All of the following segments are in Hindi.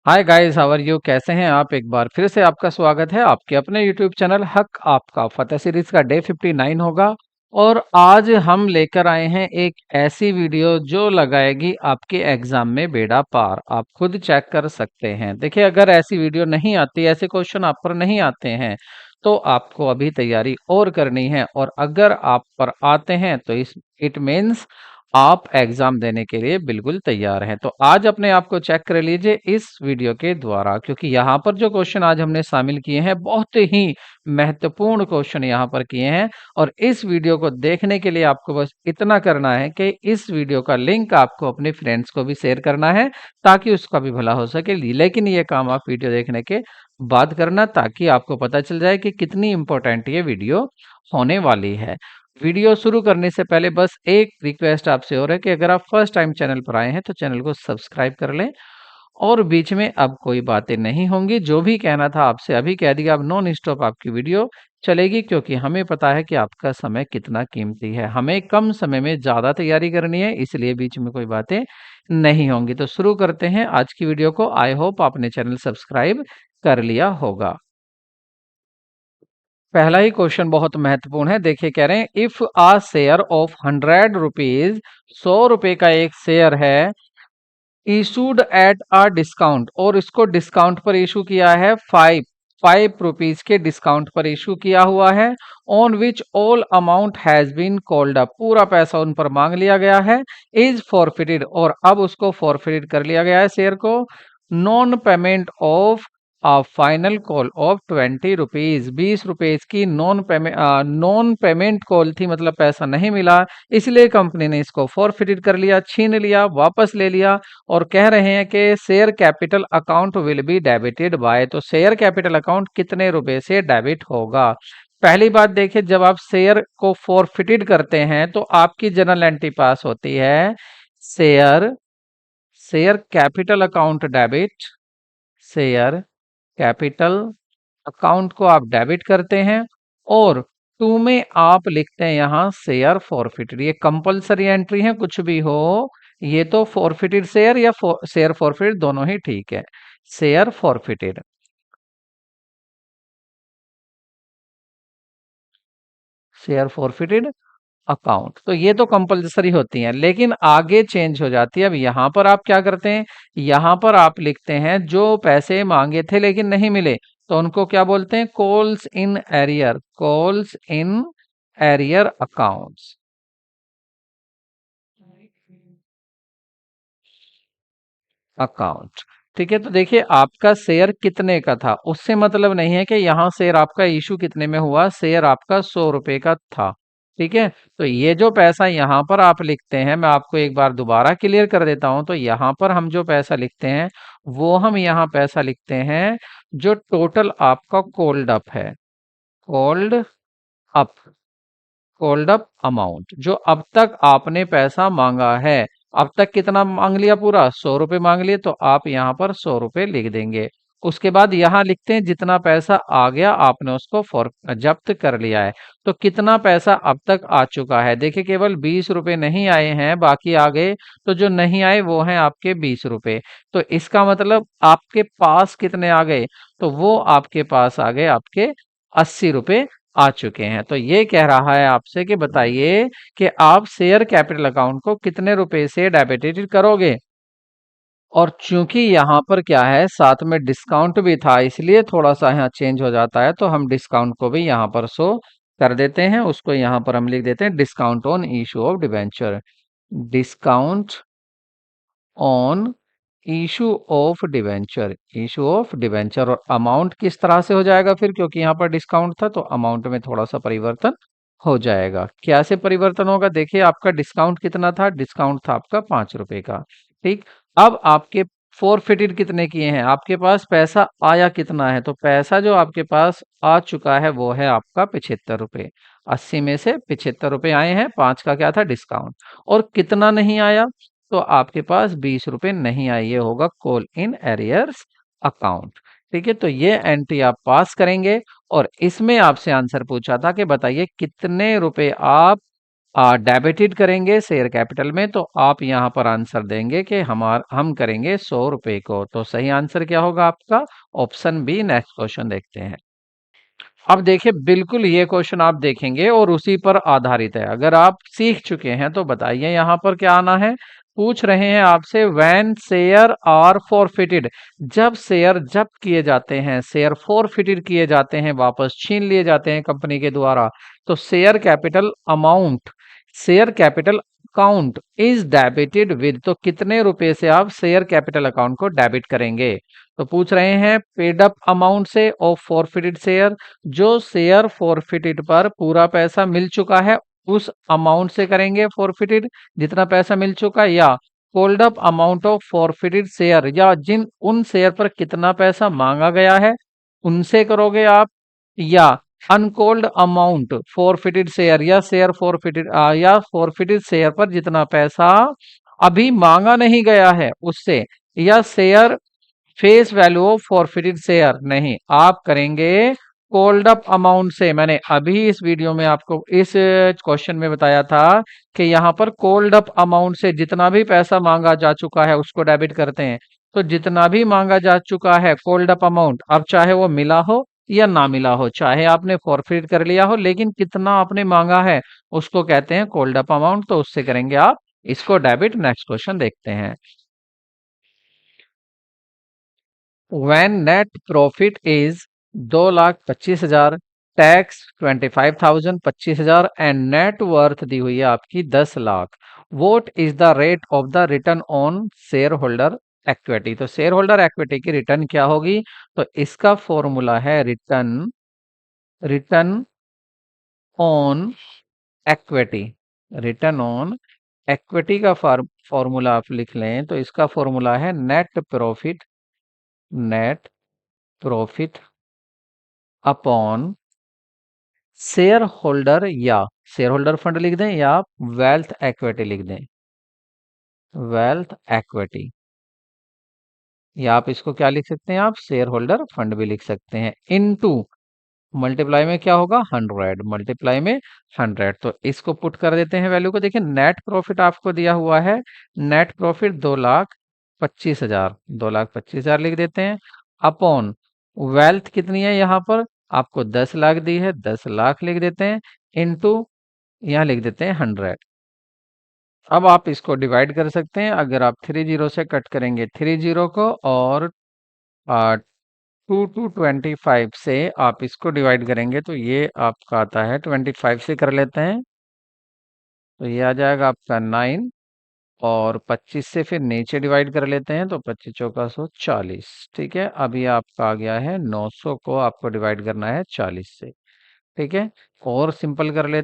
Hi guys, how are you? कैसे हैं आप? एक बार फिर से आपका स्वागत है आपके अपने यूट्यूब चैनल हक आपका फतेह सीरीज का डे 59 होगा। और आज हम लेकर आए हैं एक ऐसी वीडियो जो लगाएगी आपके एग्जाम में बेड़ा पार। आप खुद चेक कर सकते हैं। देखिए, अगर ऐसी वीडियो नहीं आती, ऐसे क्वेश्चन आप पर नहीं आते हैं, तो आपको अभी तैयारी और करनी है। और अगर आप पर आते हैं तो इस इट मीन्स आप एग्जाम देने के लिए बिल्कुल तैयार हैं। तो आज अपने आप को चेक कर लीजिए इस वीडियो के द्वारा, क्योंकि यहाँ पर जो क्वेश्चन आज हमने शामिल किए हैं बहुत ही महत्वपूर्ण क्वेश्चन यहाँ पर किए हैं। और इस वीडियो को देखने के लिए आपको बस इतना करना है कि इस वीडियो का लिंक आपको अपने फ्रेंड्स को भी शेयर करना है, ताकि उसका भी भला हो सके। लेकिन ये काम आप वीडियो देखने के बाद करना, ताकि आपको पता चल जाए कि कितनी इंपॉर्टेंट ये वीडियो होने वाली है। वीडियो शुरू करने से पहले बस एक रिक्वेस्ट आपसे और है कि अगर आप फर्स्ट टाइम चैनल पर आए हैं तो चैनल को सब्सक्राइब कर लें। और बीच में अब कोई बातें नहीं होंगी, जो भी कहना था आपसे अभी कह दिया। अब नॉन स्टॉप आपकी वीडियो चलेगी, क्योंकि हमें पता है कि आपका समय कितना कीमती है। हमें कम समय में ज़्यादा तैयारी करनी है, इसलिए बीच में कोई बातें नहीं होंगी। तो शुरू करते हैं आज की वीडियो को। आई होप आपने चैनल सब्सक्राइब कर लिया होगा। पहला ही क्वेश्चन बहुत महत्वपूर्ण है। देखिए, कह रहे हैं if a share of 100 rupees, 100 रुपए का एक शेयर है, इशूड एट अ डिस्काउंट, और इसको डिस्काउंट पर इशू किया है, 5 रुपीज के डिस्काउंट पर इशू किया हुआ है। On which all amount has been called up, पूरा पैसा उन पर मांग लिया गया है। इज फॉरफिटेड, और अब उसको फॉरफिटेड कर लिया गया है शेयर को। Non payment of final call of 20 rupees, 20 rupees की नॉन पेमेंट कॉल थी, मतलब पैसा नहीं मिला, इसलिए कंपनी ने इसको फॉरफिटेड कर लिया, छीन लिया, वापस ले लिया। और कह रहे हैं कि share capital account will be debited bye, तो शेयर कैपिटल अकाउंट कितने रुपए से डेबिट होगा? पहली बात देखिए, जब आप शेयर को फॉरफिटेड करते हैं तो आपकी जनरल एंट्री पास होती है, share share capital account debit, share capital account को आप डेबिट करते हैं। और टू में आप लिखते हैं यहाँ शेयर फॉरफिटेड। ये कंपलसरी एंट्री है, कुछ भी हो, ये तो फॉरफिटेड शेयर या शेयर फॉरफिटेड दोनों ही ठीक है। Share forfeited, share forfeited account, तो ये तो कंपलसरी होती हैं, लेकिन आगे चेंज हो जाती है। अब यहाँ पर आप क्या करते हैं, यहाँ पर आप लिखते हैं जो पैसे मांगे थे लेकिन नहीं मिले, तो उनको क्या बोलते हैं? Calls in arrear, calls in arrear accounts, account. ठीक है, तो देखिए आपका शेयर कितने का था उससे मतलब नहीं है कि यहाँ शेयर आपका इशू कितने में हुआ। शेयर आपका 100 रुपए का था। ठीक है, तो ये जो पैसा यहाँ पर आप लिखते हैं, मैं आपको एक बार दोबारा क्लियर कर देता हूं। तो यहाँ पर हम जो पैसा लिखते हैं, वो हम यहाँ पैसा लिखते हैं जो टोटल आपका कोल्ड अप है, cold up, cold up amount, जो अब तक आपने पैसा मांगा है। अब तक कितना मांग लिया? पूरा 100 रुपए मांग लिए, तो आप यहाँ पर 100 रुपए लिख देंगे। उसके बाद यहाँ लिखते हैं जितना पैसा आ गया आपने उसको फॉर जब्त कर लिया है। तो कितना पैसा अब तक आ चुका है? देखिए, केवल 20 रुपए नहीं आए हैं, बाकी आ गए। तो जो नहीं आए वो हैं आपके 20 रुपए। तो इसका मतलब आपके पास कितने आ गए? तो वो आपके पास आ गए आपके 80 रुपए आ चुके हैं। तो ये कह रहा है आपसे कि बताइए कि आप शेयर कैपिटल अकाउंट को कितने रुपए से डेबिटेड करोगे। और चूंकि यहाँ पर क्या है, साथ में डिस्काउंट भी था, इसलिए थोड़ा सा यहाँ चेंज हो जाता है। तो हम डिस्काउंट को भी यहाँ पर शो कर देते हैं। उसको यहाँ पर हम लिख देते हैं discount on issue of debenture, discount on issue of debenture, issue of debenture. और अमाउंट किस तरह से हो जाएगा फिर, क्योंकि यहाँ पर डिस्काउंट था तो अमाउंट में थोड़ा सा परिवर्तन हो जाएगा। क्या से परिवर्तन होगा? देखिए, आपका डिस्काउंट कितना था? डिस्काउंट था आपका 5 रुपए का। ठीक, अब आपके फोरफिटेड कितने किए हैं? आपके पास पैसा आया कितना है? तो पैसा जो आपके पास आ चुका है वो है आपका 75 रुपए। 80 में से 75 रुपए आए हैं, 5 का क्या था? डिस्काउंट। और कितना नहीं आया? तो आपके पास 20 रुपए नहीं आए, ये होगा कॉल इन एरियर्स अकाउंट। ठीक है, तो ये एंट्री आप पास करेंगे। और इसमें आपसे आंसर पूछा था कि बताइए कितने रुपए आप डेबिटेड करेंगे शेयर कैपिटल में, तो आप यहाँ पर आंसर देंगे कि हम करेंगे 100 रुपए को। तो सही आंसर क्या होगा आपका? Option B. नेक्स्ट क्वेश्चन देखते हैं। अब देखिए, बिल्कुल ये क्वेश्चन आप देखेंगे और उसी पर आधारित है। अगर आप सीख चुके हैं तो बताइए यहाँ पर क्या आना है। पूछ रहे हैं आपसे, व्हेन शेयर आर फॉरफिटेड, जब शेयर जब्त किए जाते हैं, शेयर फॉरफिटेड किए जाते हैं, वापस छीन लिए जाते हैं कंपनी के द्वारा, तो share capital amount, share capital account is debited with, तो कितने रुपए से आप शेयर कैपिटल अकाउंट को डेबिट करेंगे? तो पूछ रहे हैं पेड अप अमाउंट से ऑफ फॉरफिटेड शेयर, जो शेयर फॉरफिटेड पर पूरा पैसा मिल चुका है उस अमाउंट से करेंगे फॉरफिटेड, जितना पैसा मिल चुका, या cold up amount of forfeited share, या जिन उन शेयर पर कितना पैसा मांगा गया है उनसे करोगे आप, या अनकोल्ड अमाउंट फॉरफिटेड शेयर, या शेयर फॉरफिटेड या फॉरफिटेड शेयर पर जितना पैसा अभी मांगा नहीं गया है उससे, या share face value of forfeited share. नहीं, आप करेंगे कोल्ड अप अमाउंट से। मैंने अभी इस वीडियो में आपको इस क्वेश्चन में बताया था कि यहाँ पर कोल्ड अप अमाउंट से जितना भी पैसा मांगा जा चुका है उसको डेबिट करते हैं। तो जितना भी मांगा जा चुका है कोल्ड अप अमाउंट, अब चाहे वो मिला हो या ना मिला हो, चाहे आपने फॉरफिट कर लिया हो, लेकिन कितना आपने मांगा है उसको कहते हैं कोल्ड अप अमाउंट, तो उससे करेंगे आप इसको डेबिट। नेक्स्ट क्वेश्चन देखते हैं। when net profit is 2,25,000, tax 25,000 25,000 and net worth the हुई है आपकी 10 lakh, vote is the rate of the return on share holder equity. तो शेयर होल्डर एक्विटी की रिटर्न क्या होगी? तो इसका फॉर्मूला है return, return on equity, return on equity का फॉर्मूला आप लिख लें तो इसका फॉर्मूला है net profit, net profit upon share holder, या शेयर होल्डर फंड लिख दें या आप वेल्थ एक्विटी लिख दें, वेल्थ एक्विटी, या आप इसको क्या लिख सकते हैं, आप शेयर होल्डर फंड भी लिख सकते हैं। इनटू मल्टीप्लाई में क्या होगा? 100, मल्टीप्लाई में 100। तो इसको पुट कर देते हैं वैल्यू को। देखिए नेट प्रॉफिट आपको दिया हुआ है, नेट प्रॉफिट 2,25,000, 2,25,000 लिख देते हैं, अपॉन वेल्थ कितनी है यहाँ पर आपको 10 लाख दी है, 10 लाख लिख देते हैं, इनटू यहाँ लिख देते हैं 100। अब आप इसको डिवाइड कर सकते हैं। अगर आप 30 से कट करेंगे 30 को, और 2 to 25 से आप इसको डिवाइड करेंगे तो ये आपका आता है, 25 से कर लेते हैं तो ये आ जाएगा आपका 9, और 25 से फिर नीचे डिवाइड कर लेते हैं तो 25 चौका 140। ठीक है, अभी आपका आ गया है 900 को आपको डिवाइड करना है 40 से। ठीक है, और सिंपल कर ले,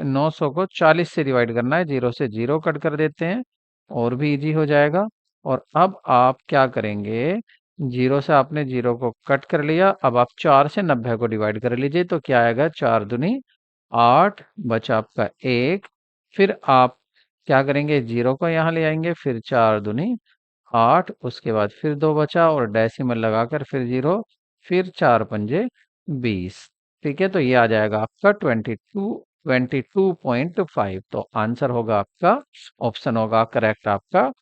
900 को 40 से डिवाइड करना है, 0 से 0 कट कर देते हैं और भी इजी हो जाएगा। और अब आप क्या करेंगे, 0 से आपने 0 को कट कर लिया, अब आप 4 से 90 को डिवाइड कर लीजिए तो क्या आएगा, 4 दूनी 8, बचा आपका 1। फिर आप क्या करेंगे, 0 को यहाँ ले आएंगे, फिर 4 दूनी 8, उसके बाद फिर 2 बचा और डेसिमल लगाकर फिर 0, फिर 4 पंजे 20। ठीक है, तो ये आ जाएगा आपका 22.5। तो आंसर होगा आपका, ऑप्शन होगा करेक्ट आपका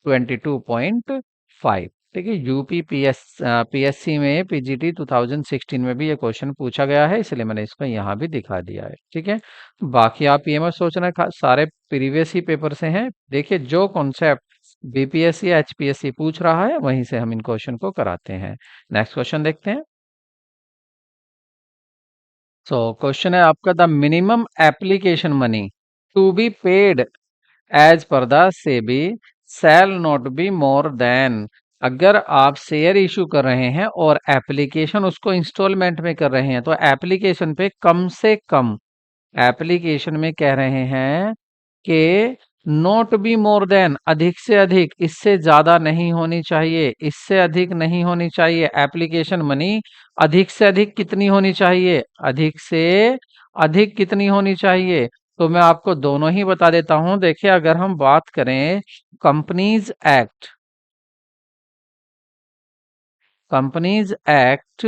22.5। ठीक है, यूपी पीएससी में पीजीटी 2016 में भी ये क्वेश्चन पूछा गया है, इसलिए मैंने इसको यहाँ भी दिखा दिया है। ठीक है, बाकी आप ये मत सोचना सारे प्रीवियस ही पेपर से हैं। देखिए जो कॉन्सेप्ट बीपीएससी या एचपीएससी पूछ रहा है वहीं से हम इन क्वेश्चन को कराते हैं। नेक्स्ट क्वेश्चन देखते हैं। सो क्वेश्चन है आपका, the minimum application money to be paid as per the SEBI shall not be more than. अगर आप शेयर इशू कर रहे हैं और एप्लीकेशन उसको इंस्टॉलमेंट में कर रहे हैं तो एप्लीकेशन पे कम से कम, एप्लीकेशन में कह रहे हैं कि नॉट बी मोर देन, अधिक से अधिक, इससे ज्यादा नहीं होनी चाहिए, इससे अधिक नहीं होनी चाहिए। एप्लीकेशन मनी अधिक से अधिक कितनी होनी चाहिए, अधिक से अधिक कितनी होनी चाहिए? तो मैं आपको दोनों ही बता देता हूं। देखिए अगर हम बात करें कंपनीज एक्ट, कंपनीज एक्ट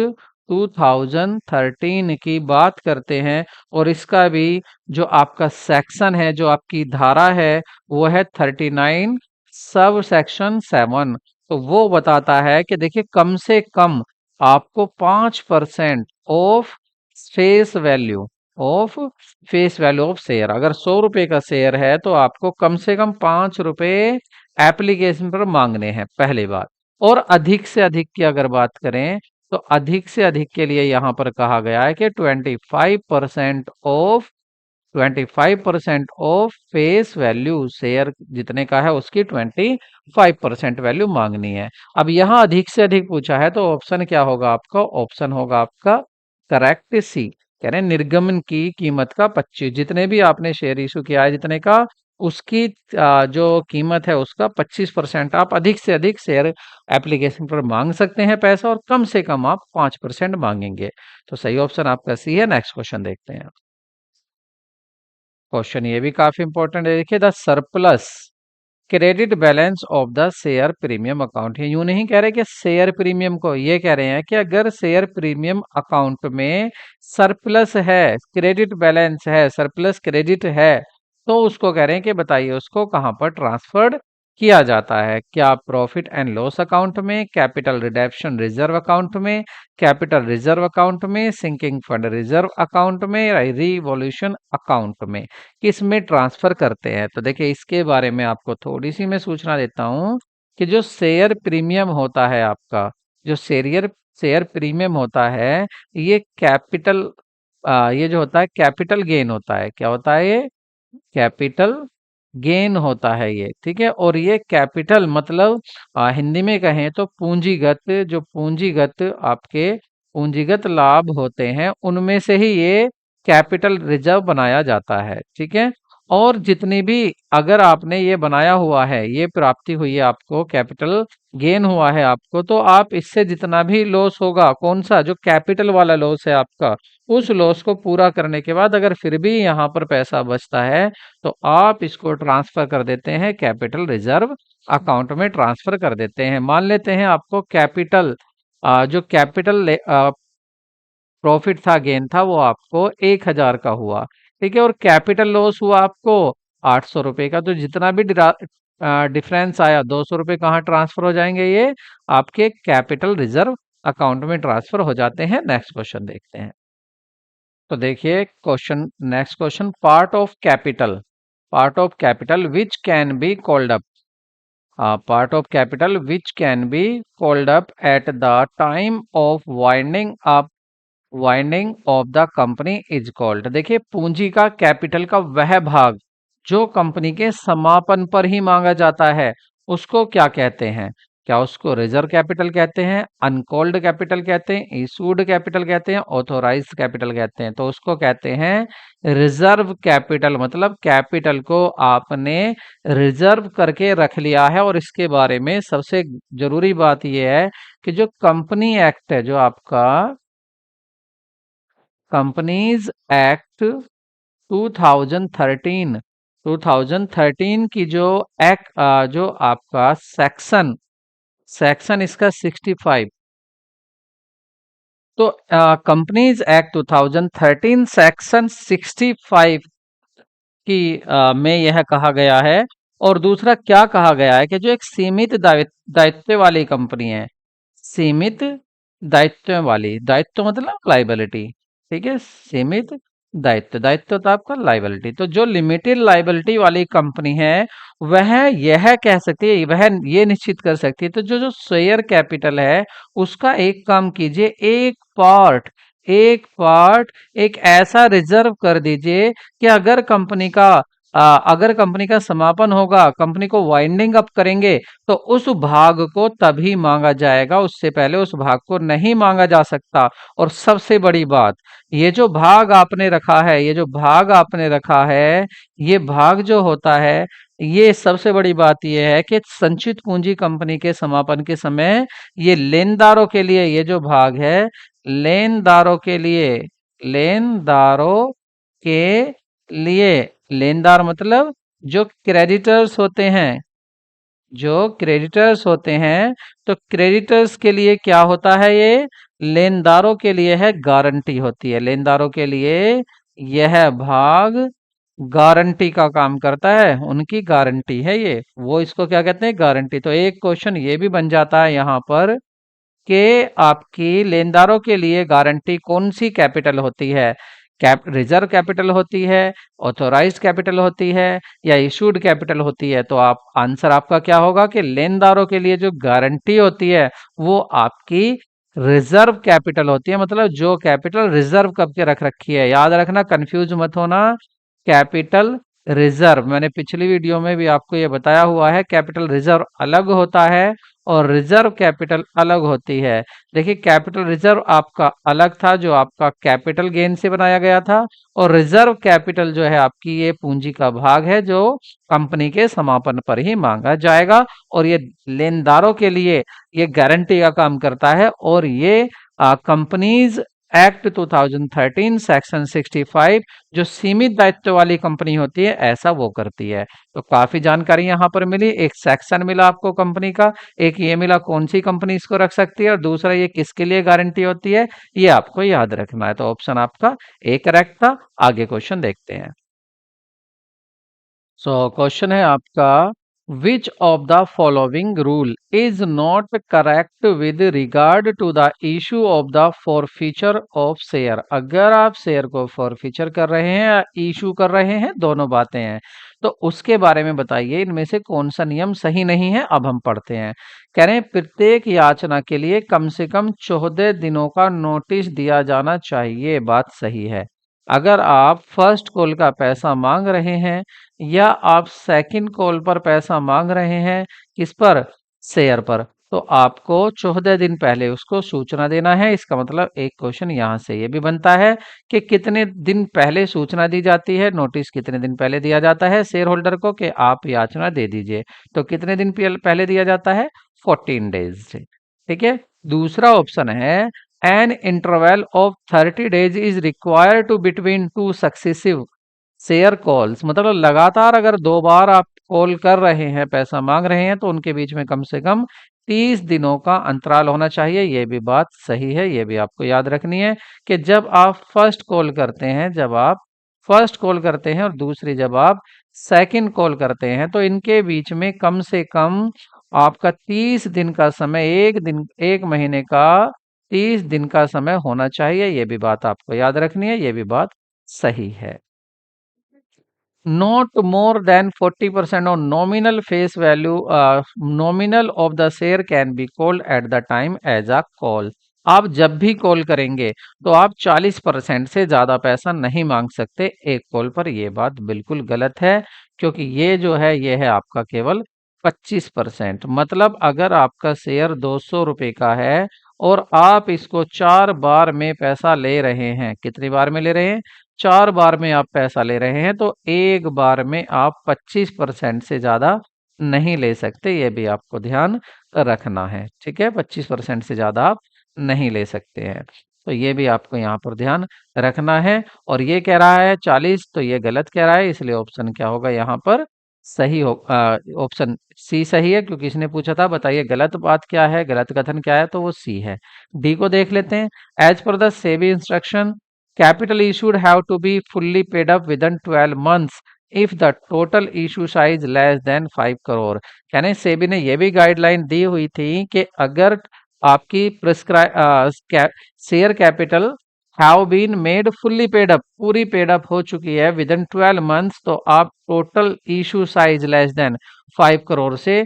2013 की बात करते हैं और इसका भी जो आपका सेक्शन है, जो आपकी धारा है, वो है 39 सब सेक्शन 7। तो वो बताता है कि देखिए कम से कम आपको 5% of face value of of share, अगर 100 रुपए का शेयर है तो आपको कम से कम 5 रुपए एप्लीकेशन पर मांगने हैं, पहली बात। और अधिक से अधिक की अगर बात करें तो अधिक से अधिक के लिए यहाँ पर कहा गया है कि 25% ऑफ फेस वैल्यू, शेयर जितने का है उसकी 25% वैल्यू मांगनी है। अब यहाँ अधिक से अधिक पूछा है तो ऑप्शन क्या होगा आपका? ऑप्शन होगा आपका करेक्ट सी। कह रहे हैं निर्गमन की कीमत का 25, जितने भी आपने शेयर इशू किया है जितने का, उसकी जो कीमत है उसका 25% आप अधिक से अधिक शेयर एप्लीकेशन पर मांग सकते हैं पैसा, और कम से कम आप 5% मांगेंगे। तो सही ऑप्शन आपका सी है। नेक्स्ट क्वेश्चन देखते हैं। क्वेश्चन ये भी काफी इंपॉर्टेंट है, देखिए the surplus credit balance of the share premium account. ये यूं नहीं कह रहे कि शेयर प्रीमियम को, ये कह रहे हैं कि अगर शेयर प्रीमियम अकाउंट में सरप्लस है, क्रेडिट बैलेंस है, सरप्लस क्रेडिट है, तो उसको कह रहे हैं कि बताइए उसको कहां पर ट्रांसफर्ड किया जाता है? क्या प्रॉफिट एंड लॉस अकाउंट में, कैपिटल रिडम्पशन रिजर्व अकाउंट में, कैपिटल रिजर्व अकाउंट में, सिंकिंग फंड रिजर्व अकाउंट में, या रिवॉल्यूशन अकाउंट में, किस में ट्रांसफर करते हैं? तो देखिए इसके बारे में आपको थोड़ी सी मैं सूचना देता हूं कि जो शेयर प्रीमियम होता है आपका, जो शेयर शेयर प्रीमियम होता है, ये कैपिटल ये जो होता है कैपिटल गेन होता है। क्या होता है ये? कैपिटल गेन होता है ये, ठीक है। और ये कैपिटल मतलब हिंदी में कहें तो पूंजीगत, जो पूंजीगत आपके पूंजीगत लाभ होते हैं उनमें से ही ये कैपिटल रिजर्व बनाया जाता है, ठीक है। और जितनी भी अगर आपने ये बनाया हुआ है, ये प्राप्ति हुई है आपको, कैपिटल गेन हुआ है आपको, तो आप इससे जितना भी लॉस होगा, कौन सा? जो कैपिटल वाला लॉस है आपका, उस लॉस को पूरा करने के बाद अगर फिर भी यहाँ पर पैसा बचता है तो आप इसको ट्रांसफर कर देते हैं कैपिटल रिजर्व अकाउंट में, ट्रांसफर कर देते हैं। मान लेते हैं आपको कैपिटल जो कैपिटल प्रॉफिट था, गेन था, वो आपको 1000 का हुआ, ठीक है। और कैपिटल लॉस हुआ आपको 800 रुपए का। तो जितना भी डिफरेंस आया, 200 रुपए कहाँ ट्रांसफर हो जाएंगे? ये आपके कैपिटल रिजर्व अकाउंट में ट्रांसफर हो जाते हैं। नेक्स्ट क्वेश्चन देखते हैं। तो देखिए question, next question, part of capital which can be called up, part of capital which can be called up at the time of winding of the company is called. देखिए पूंजी का, कैपिटल का वह भाग जो कंपनी के समापन पर ही मांगा जाता है, उसको क्या कहते हैं? क्या उसको रिजर्व कैपिटल कहते हैं, अनकॉल्ड कैपिटल कहते हैं, इशूड कैपिटल कहते हैं, ऑथोराइज्ड कैपिटल कहते हैं? तो उसको कहते हैं रिजर्व कैपिटल। मतलब कैपिटल को आपने रिजर्व करके रख लिया है। और इसके बारे में सबसे जरूरी बात यह है कि जो कंपनी एक्ट है, जो आपका कंपनीज एक्ट 2013, 2013 की जो एक्ट, जो आपका सेक्शन सेक्शन इसका 65, तो कंपनीज एक्ट 2013 सेक्शन 65 की में यह कहा गया है। और दूसरा क्या कहा गया है कि जो एक सीमित दायित्व वाली कंपनी है, सीमित दायित्व वाली, दायित्व मतलब लाइबिलिटी, ठीक है, सीमित दायित्व, दायित्व तो आपका लाइबिलिटी, तो जो लिमिटेड लाइबिलिटी वाली कंपनी है वह यह कह सकती है, वह ये निश्चित कर सकती है, तो जो जो शेयर कैपिटल है उसका एक काम कीजिए, एक पार्ट एक ऐसा रिजर्व कर दीजिए कि अगर कंपनी का समापन होगा, कंपनी को वाइंडिंग अप करेंगे, तो उस भाग को तभी मांगा जाएगा, उससे पहले उस भाग को नहीं मांगा जा सकता। और सबसे बड़ी बात, ये जो भाग आपने रखा है, ये जो भाग आपने रखा है, ये भाग जो होता है, ये सबसे बड़ी बात यह है कि संचित पूंजी कंपनी के समापन के समय ये लेनदारों के लिए, ये जो भाग है लेनदारों के लिए, लेनदारों के लिए, लेनदार मतलब जो क्रेडिटर्स होते हैं, जो क्रेडिटर्स होते हैं, तो क्रेडिटर्स के लिए क्या होता है? ये लेनदारों के लिए है गारंटी होती है, लेनदारों के लिए यह भाग गारंटी का काम करता है, उनकी गारंटी है ये, वो इसको क्या कहते हैं, गारंटी। तो एक क्वेश्चन ये भी बन जाता है यहाँ पर कि आपकी लेनदारों के लिए गारंटी कौन सी कैपिटल होती है, रिजर्व कैपिटल होती है, ऑथोराइज्ड कैपिटल होती है, या इशूड कैपिटल होती है। तो आप आंसर आपका क्या होगा कि लेनदारों के लिए जो गारंटी होती है वो आपकी रिजर्व कैपिटल होती है, मतलब जो कैपिटल रिजर्व करके रख रखी है। याद रखना, कंफ्यूज मत होना, कैपिटल रिजर्व मैंने पिछली वीडियो में भी आपको ये बताया हुआ है, कैपिटल रिजर्व अलग होता है और रिजर्व कैपिटल अलग होती है। देखिए, कैपिटल रिजर्व आपका अलग था जो आपका कैपिटल गेन से बनाया गया था, और रिजर्व कैपिटल जो है आपकी ये पूंजी का भाग है जो कंपनी के समापन पर ही मांगा जाएगा, और ये लेनदारों के लिए ये गारंटी का काम करता है। और ये कंपनीज एक्ट 2013 सेक्शन 65 जो सीमित दायित्व वाली कंपनी होती है ऐसा वो करती है। तो काफी जानकारी यहाँ पर मिली, एक सेक्शन मिला आपको कंपनी का, एक ये मिला कौन सी कंपनी इसको रख सकती है, और दूसरा ये किसके लिए गारंटी होती है, ये आपको याद रखना है। तो ऑप्शन आपका ए करेक्ट था। आगे क्वेश्चन देखते हैं। सो क्वेश्चन है आपका, which of the following rule is not correct with regard to the issue of the forfeiture of share. अगर आप शेयर को फॉरफीचर कर रहे हैं या इशू कर रहे हैं, दोनों बातें हैं, तो उसके बारे में बताइए इनमें से कौन सा नियम सही नहीं है। अब हम पढ़ते हैं। कह रहे हैं प्रत्येक याचना के लिए कम से कम 14 दिनों का नोटिस दिया जाना चाहिए। बात सही है। अगर आप फर्स्ट कॉल का पैसा मांग रहे हैं या आप सेकंड कॉल पर पैसा मांग रहे हैं, किस पर, शेयर पर, तो आपको 14 दिन पहले उसको सूचना देना है। इसका मतलब एक क्वेश्चन यहाँ से ये भी बनता है कि कितने दिन पहले सूचना दी जाती है, नोटिस कितने दिन पहले दिया जाता है शेयर होल्डर को कि आप याचना दे दीजिए। तो कितने दिन पहले दिया जाता है, 14 डेज से। ठीक है। दूसरा ऑप्शन है, an interval of 30 days is required to between two successive share calls, मतलब लगातार अगर 2 बार आप कॉल कर रहे हैं, पैसा मांग रहे हैं, तो उनके बीच में कम से कम 30 दिनों का अंतराल होना चाहिए। ये भी बात सही है, ये भी आपको याद रखनी है कि जब आप फर्स्ट कॉल करते हैं, जब आप फर्स्ट कॉल करते हैं और दूसरी जब आप सेकंड कॉल करते हैं, तो इनके बीच में कम से कम आपका 30 दिन का समय, एक महीने का 30 दिन का समय होना चाहिए। ये भी बात आपको याद रखनी है, ये भी बात सही है। Not more than 40% of nominal face value, nominal of the share can be called at the time as a call। आप जब भी कॉल करेंगे तो आप 40% से ज्यादा पैसा नहीं मांग सकते एक कॉल पर। ये बात बिल्कुल गलत है, क्योंकि ये जो है ये है आपका केवल 25%। मतलब अगर आपका शेयर 200 रुपए का है और आप इसको 4 बार में पैसा ले रहे हैं, कितनी बार में ले रहे हैं, 4 बार में आप पैसा ले रहे हैं, तो एक बार में आप 25% से ज्यादा नहीं ले सकते। ये भी आपको ध्यान रखना है। ठीक है, 25% से ज्यादा आप नहीं ले सकते हैं। तो ये भी आपको यहाँ पर ध्यान रखना है। और ये कह रहा है 40, तो ये गलत कह रहा है, इसलिए ऑप्शन क्या होगा यहाँ पर, सही हो, ऑप्शन सी सही है, क्योंकि इसने पूछा था बताइए गलत बात क्या है, गलत कथन क्या है, तो वो सी है। डी को देख लेते हैं। As per the SEBI instruction, capital issued have to be fully paid up within 12 months if the total issue size less than 5 crore. यानी सेबी ने यह भी गाइडलाइन दी हुई थी कि अगर आपकी share capital have been made fully paid up, पूरी पेड अप हो चुकी है विद इन 12 मंथ्स, तो आप total issue size less than 5 crore से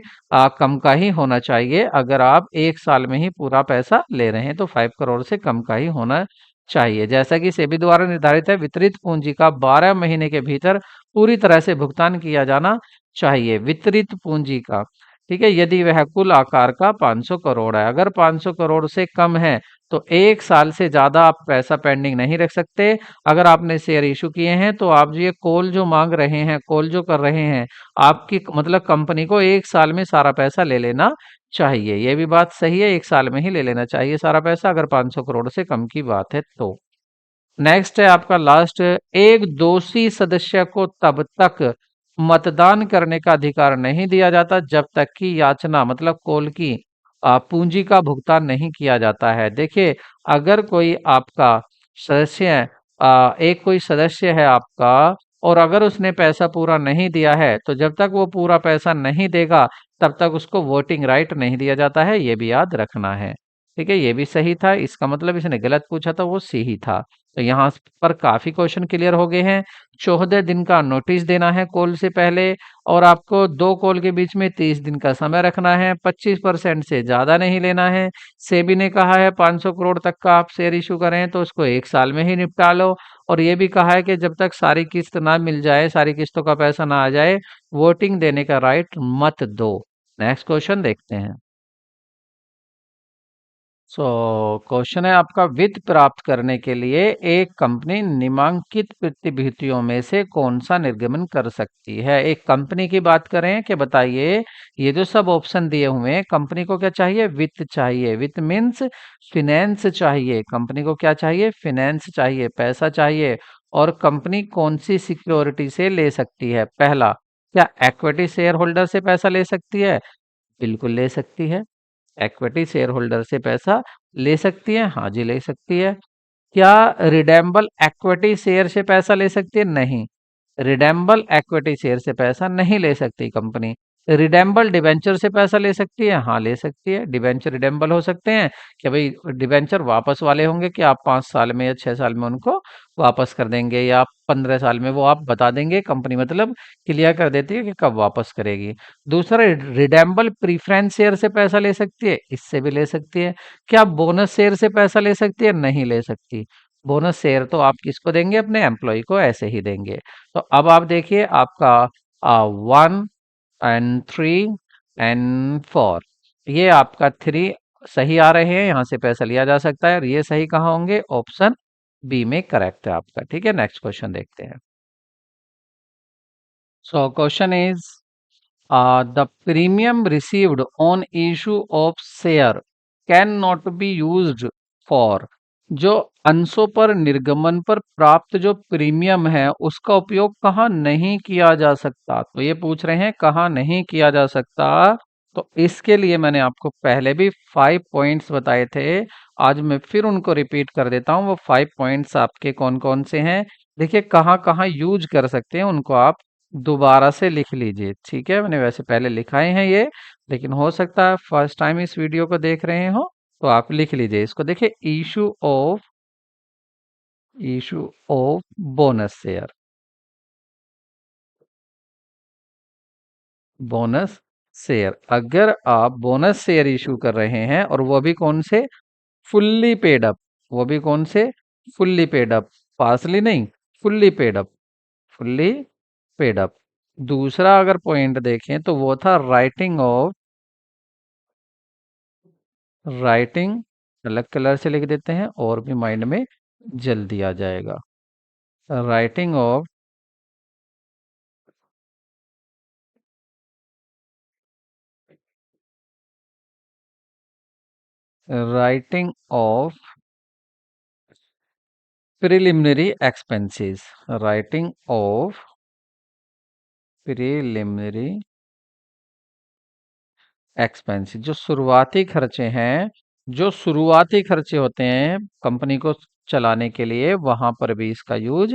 कम का ही होना चाहिए। अगर आप एक साल में ही पूरा पैसा ले रहे हैं तो 5 करोड़ से कम का ही होना चाहिए। जैसा कि सेबी द्वारा निर्धारित है, वितरित पूंजी का 12 महीने के भीतर पूरी तरह से भुगतान किया जाना चाहिए, वितरित पूंजी का। ठीक है, यदि वह कुल आकार का 500 करोड़ है। अगर 500 करोड़ से कम है तो एक साल से ज्यादा आप पैसा पेंडिंग नहीं रख सकते। अगर आपने शेयर इशू किए हैं तो आप ये कॉल जो मांग रहे हैं, कॉल जो कर रहे हैं, आपकी मतलब कंपनी को एक साल में सारा पैसा ले लेना चाहिए। ये भी बात सही है, एक साल में ही ले लेना चाहिए सारा पैसा अगर 500 करोड़ से कम की बात है तो। नेक्स्ट है आपका लास्ट, एक दोषी सदस्य को तब तक मतदान करने का अधिकार नहीं दिया जाता जब तक कि याचना मतलब कॉल की पूंजी का भुगतान नहीं किया जाता है। देखिए, अगर कोई आपका सदस्य है, एक कोई सदस्य है आपका, और अगर उसने पैसा पूरा नहीं दिया है, तो जब तक वो पूरा पैसा नहीं देगा तब तक उसको वोटिंग राइट नहीं दिया जाता है, ये भी याद रखना है। ठीक है, ये भी सही था, इसका मतलब इसने गलत पूछा था, वो सी ही था। तो यहाँ पर काफी क्वेश्चन क्लियर हो गए हैं। 14 दिन का नोटिस देना है कॉल से पहले, और आपको 2 कॉल के बीच में 30 दिन का समय रखना है, 25% से ज्यादा नहीं लेना है। सेबी ने कहा है 500 करोड़ तक का आप शेयर इशू करें तो उसको 1 साल में ही निपटा लो। और ये भी कहा है कि जब तक सारी किस्त ना मिल जाए, सारी किस्तों का पैसा ना आ जाए, वोटिंग देने का राइट मत दो। नेक्स्ट क्वेश्चन देखते हैं। सो क्वेश्चन है आपका, वित्त प्राप्त करने के लिए एक कंपनी निम्नलिखित प्रतिभूतियों में से कौन सा निर्गमन कर सकती है। एक कंपनी की बात करें कि बताइए, ये जो सब ऑप्शन दिए हुए हैं, कंपनी को क्या चाहिए? वित्त चाहिए। वित्त मीन्स फिनेंस चाहिए। कंपनी को क्या चाहिए? फिनेंस चाहिए, पैसा चाहिए। और कंपनी कौन सी सिक्योरिटी से ले सकती है? पहला, क्या एक्विटी शेयर होल्डर से पैसा ले सकती है? बिल्कुल ले सकती है। इक्विटी शेयर होल्डर से पैसा ले सकती है, हाँ जी ले सकती है। क्या रिडेम्बल इक्विटी शेयर से पैसा ले सकती है? नहीं, रिडेम्बल इक्विटी शेयर से पैसा नहीं ले सकती कंपनी। रिडेम्बल डिबेंचर से पैसा ले सकती है, हाँ ले सकती है। डिबेंचर रिडेम्बल हो सकते हैं कि भाई डिबेंचर वापस वाले होंगे कि आप 5 साल में या 6 साल में उनको वापस कर देंगे, या 15 साल में, वो आप बता देंगे, कंपनी मतलब क्लियर कर देती है कि कब वापस करेगी। दूसरा, रिडेम्बल प्रीफरेंस शेयर से पैसा ले सकती है, इससे भी ले सकती है। क्या बोनस शेयर से पैसा ले सकती है? नहीं ले सकती। बोनस शेयर तो आप किसको देंगे? अपने एम्प्लॉय को ऐसे ही देंगे। तो अब आप देखिए, आपका 1 and 3 and 4, ये आपका 3 सही आ रहे हैं, यहाँ से पैसा लिया जा सकता है, और ये सही कहाँ होंगे? ऑप्शन बी में करेक्ट है आपका। ठीक है, नेक्स्ट क्वेश्चन देखते हैं। So question is, the premium received on issue of share cannot be used for, जो अंशों पर निर्गमन पर प्राप्त जो प्रीमियम है उसका उपयोग कहाँ नहीं किया जा सकता। तो ये पूछ रहे हैं कहाँ नहीं किया जा सकता। तो इसके लिए मैंने आपको पहले भी 5 पॉइंट्स बताए थे, आज मैं फिर उनको रिपीट कर देता हूँ। वो 5 पॉइंट्स आपके कौन कौन से हैं, देखिए कहाँ कहाँ यूज कर सकते हैं, उनको आप दोबारा से लिख लीजिए। ठीक है, मैंने वैसे पहले लिखाए हैं ये, लेकिन हो सकता है फर्स्ट टाइम इस वीडियो को देख रहे हो, तो आप लिख लीजिए इसको। देखिए, issue of bonus share, bonus share, अगर आप बोनस शेयर इशू कर रहे हैं, और वो भी कौन से? Fully paid up. वो भी कौन से? फुल्ली पेड अप, पार्सली नहीं, fully paid up, fully paid up. दूसरा अगर पॉइंट देखें तो वो था राइटिंग, अलग कलर से लिख देते हैं और भी माइंड में जल्दी आ जाएगा। Writing of writing of preliminary expenses, writing of preliminary expenses, जो शुरुआती खर्चे हैं, जो शुरुआती खर्चे होते हैं कंपनी को चलाने के लिए, वहां पर भी इसका यूज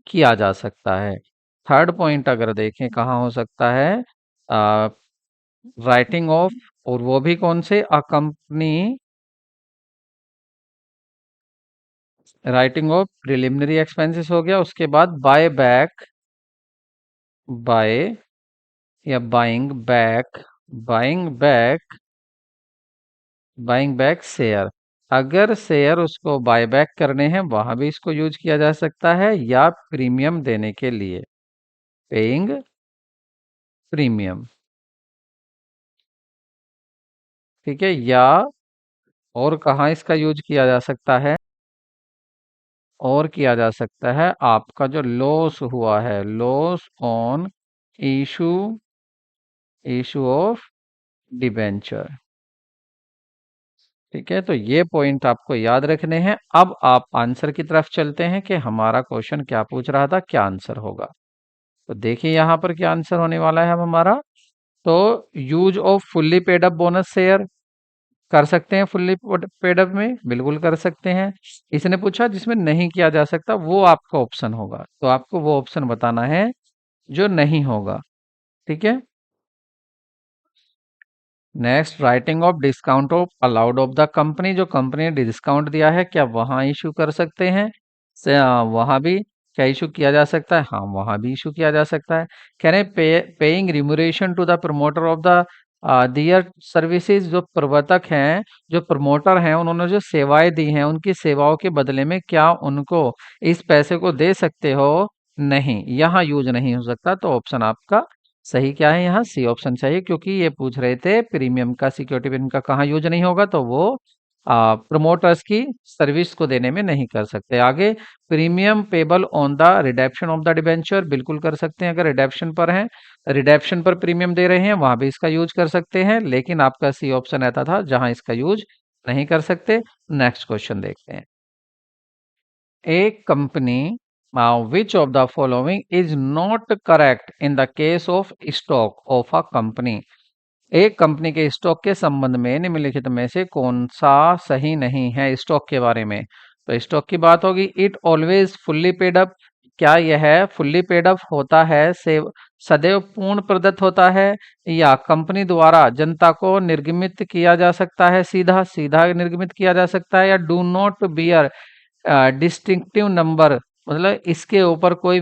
किया जा सकता है। थर्ड पॉइंट अगर देखें कहाँ हो सकता है, राइटिंग ऑफ, और वो भी कौन से? A company, writing of preliminary expenses हो गया, उसके बाद बाय बैक, बाय या बाइंग बैक शेयर, अगर शेयर उसको बाय बैक करने हैं वहां भी इसको यूज किया जा सकता है, या प्रीमियम देने के लिए, पेइंग प्रीमियम। ठीक है, या और कहाँ इसका यूज किया जा सकता है? और किया जा सकता है आपका जो लॉस हुआ है, loss on issue issue of debenture. ठीक है, तो ये पॉइंट आपको याद रखने हैं। अब आप आंसर की तरफ चलते हैं कि हमारा क्वेश्चन क्या पूछ रहा था, क्या आंसर होगा। तो देखिए यहाँ पर क्या आंसर होने वाला है अब हमारा। तो use off fully paid up bonus share, कर सकते हैं फुल्ली पेड अप में, बिल्कुल कर सकते हैं। इसने पूछा जिसमें नहीं किया जा सकता, वो आपका ऑप्शन होगा, तो आपको वो ऑप्शन बताना है जो नहीं होगा। ठीक है। Next, writing of discount of allowed of the company, जो कंपनी ने डिस्काउंट दिया है क्या वहां इशू कर सकते हैं? वहां भी क्या इशू किया जा सकता है? हाँ, वहां भी इशू किया जा सकता है। कह रहे paying remuneration to the promoter of the their services, जो प्रवर्तक हैं, जो प्रमोटर हैं, उन्होंने जो सेवाएं दी हैं, उनकी सेवाओं के बदले में क्या उनको इस पैसे को दे सकते हो? नहीं, यहाँ यूज नहीं हो सकता। तो ऑप्शन आपका सही क्या है? यहाँ सी ऑप्शन चाहिए, क्योंकि ये पूछ रहे थे प्रीमियम का, सिक्योरिटी प्रीमियम का कहाँ यूज नहीं होगा, तो वो प्रमोटर्स की सर्विस को देने में नहीं कर सकते। आगे, premium payable on the redemption of the debenture, बिल्कुल कर सकते हैं अगर रिडेप्शन पर हैं, रिडेप्शन पर प्रीमियम दे रहे हैं वहां भी इसका यूज कर सकते हैं, लेकिन आपका सी ऑप्शन ऐसा था जहां इसका यूज नहीं कर सकते। नेक्स्ट क्वेश्चन देखते हैं। A company, which of the following is not correct in the case of stock of a company? एक कंपनी के स्टॉक के संबंध में निम्नलिखित में से कौन सा सही नहीं है स्टॉक के बारे में? तो स्टॉक की बात होगी। It always fully paid up, क्या यह फुल्ली पेड अप होता है, से सदैव पूर्ण प्रदत्त होता है, या कंपनी द्वारा जनता को निर्गमित किया जा सकता है, सीधा सीधा निर्गमित किया जा सकता है, या do not bear distinctive number, मतलब इसके ऊपर कोई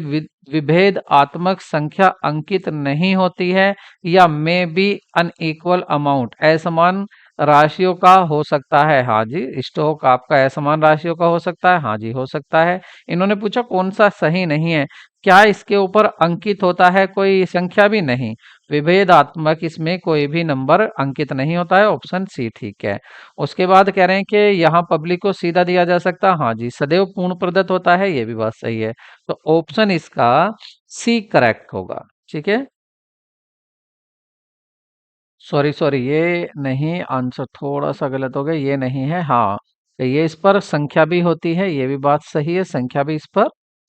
विभेदात्मक संख्या अंकित नहीं होती है, या मे बी अनइक्वल अमाउंट, असमान राशियों का हो सकता है। हाँ जी, स्टॉक आपका असमान राशियों का हो सकता है। हाँ जी, हो सकता है। इन्होंने पूछा कौन सा सही नहीं है, क्या इसके ऊपर अंकित होता है कोई संख्या? भी नहीं, विभेदात्मक इसमें कोई भी नंबर अंकित नहीं होता है। ऑप्शन सी ठीक है। उसके बाद कह रहे हैं कि यहाँ पब्लिक को सीधा दिया जा सकता है। हाँ जी, सदैव पूर्ण प्रदत्त होता है, ये भी बात सही है। तो ऑप्शन इसका सी करेक्ट होगा। ठीक है। सॉरी सॉरी, ये नहीं, आंसर थोड़ा सा गलत हो गया, ये नहीं है। हाँ, तो ये इस पर संख्या भी होती है, ये भी बात सही है, संख्या भी इस पर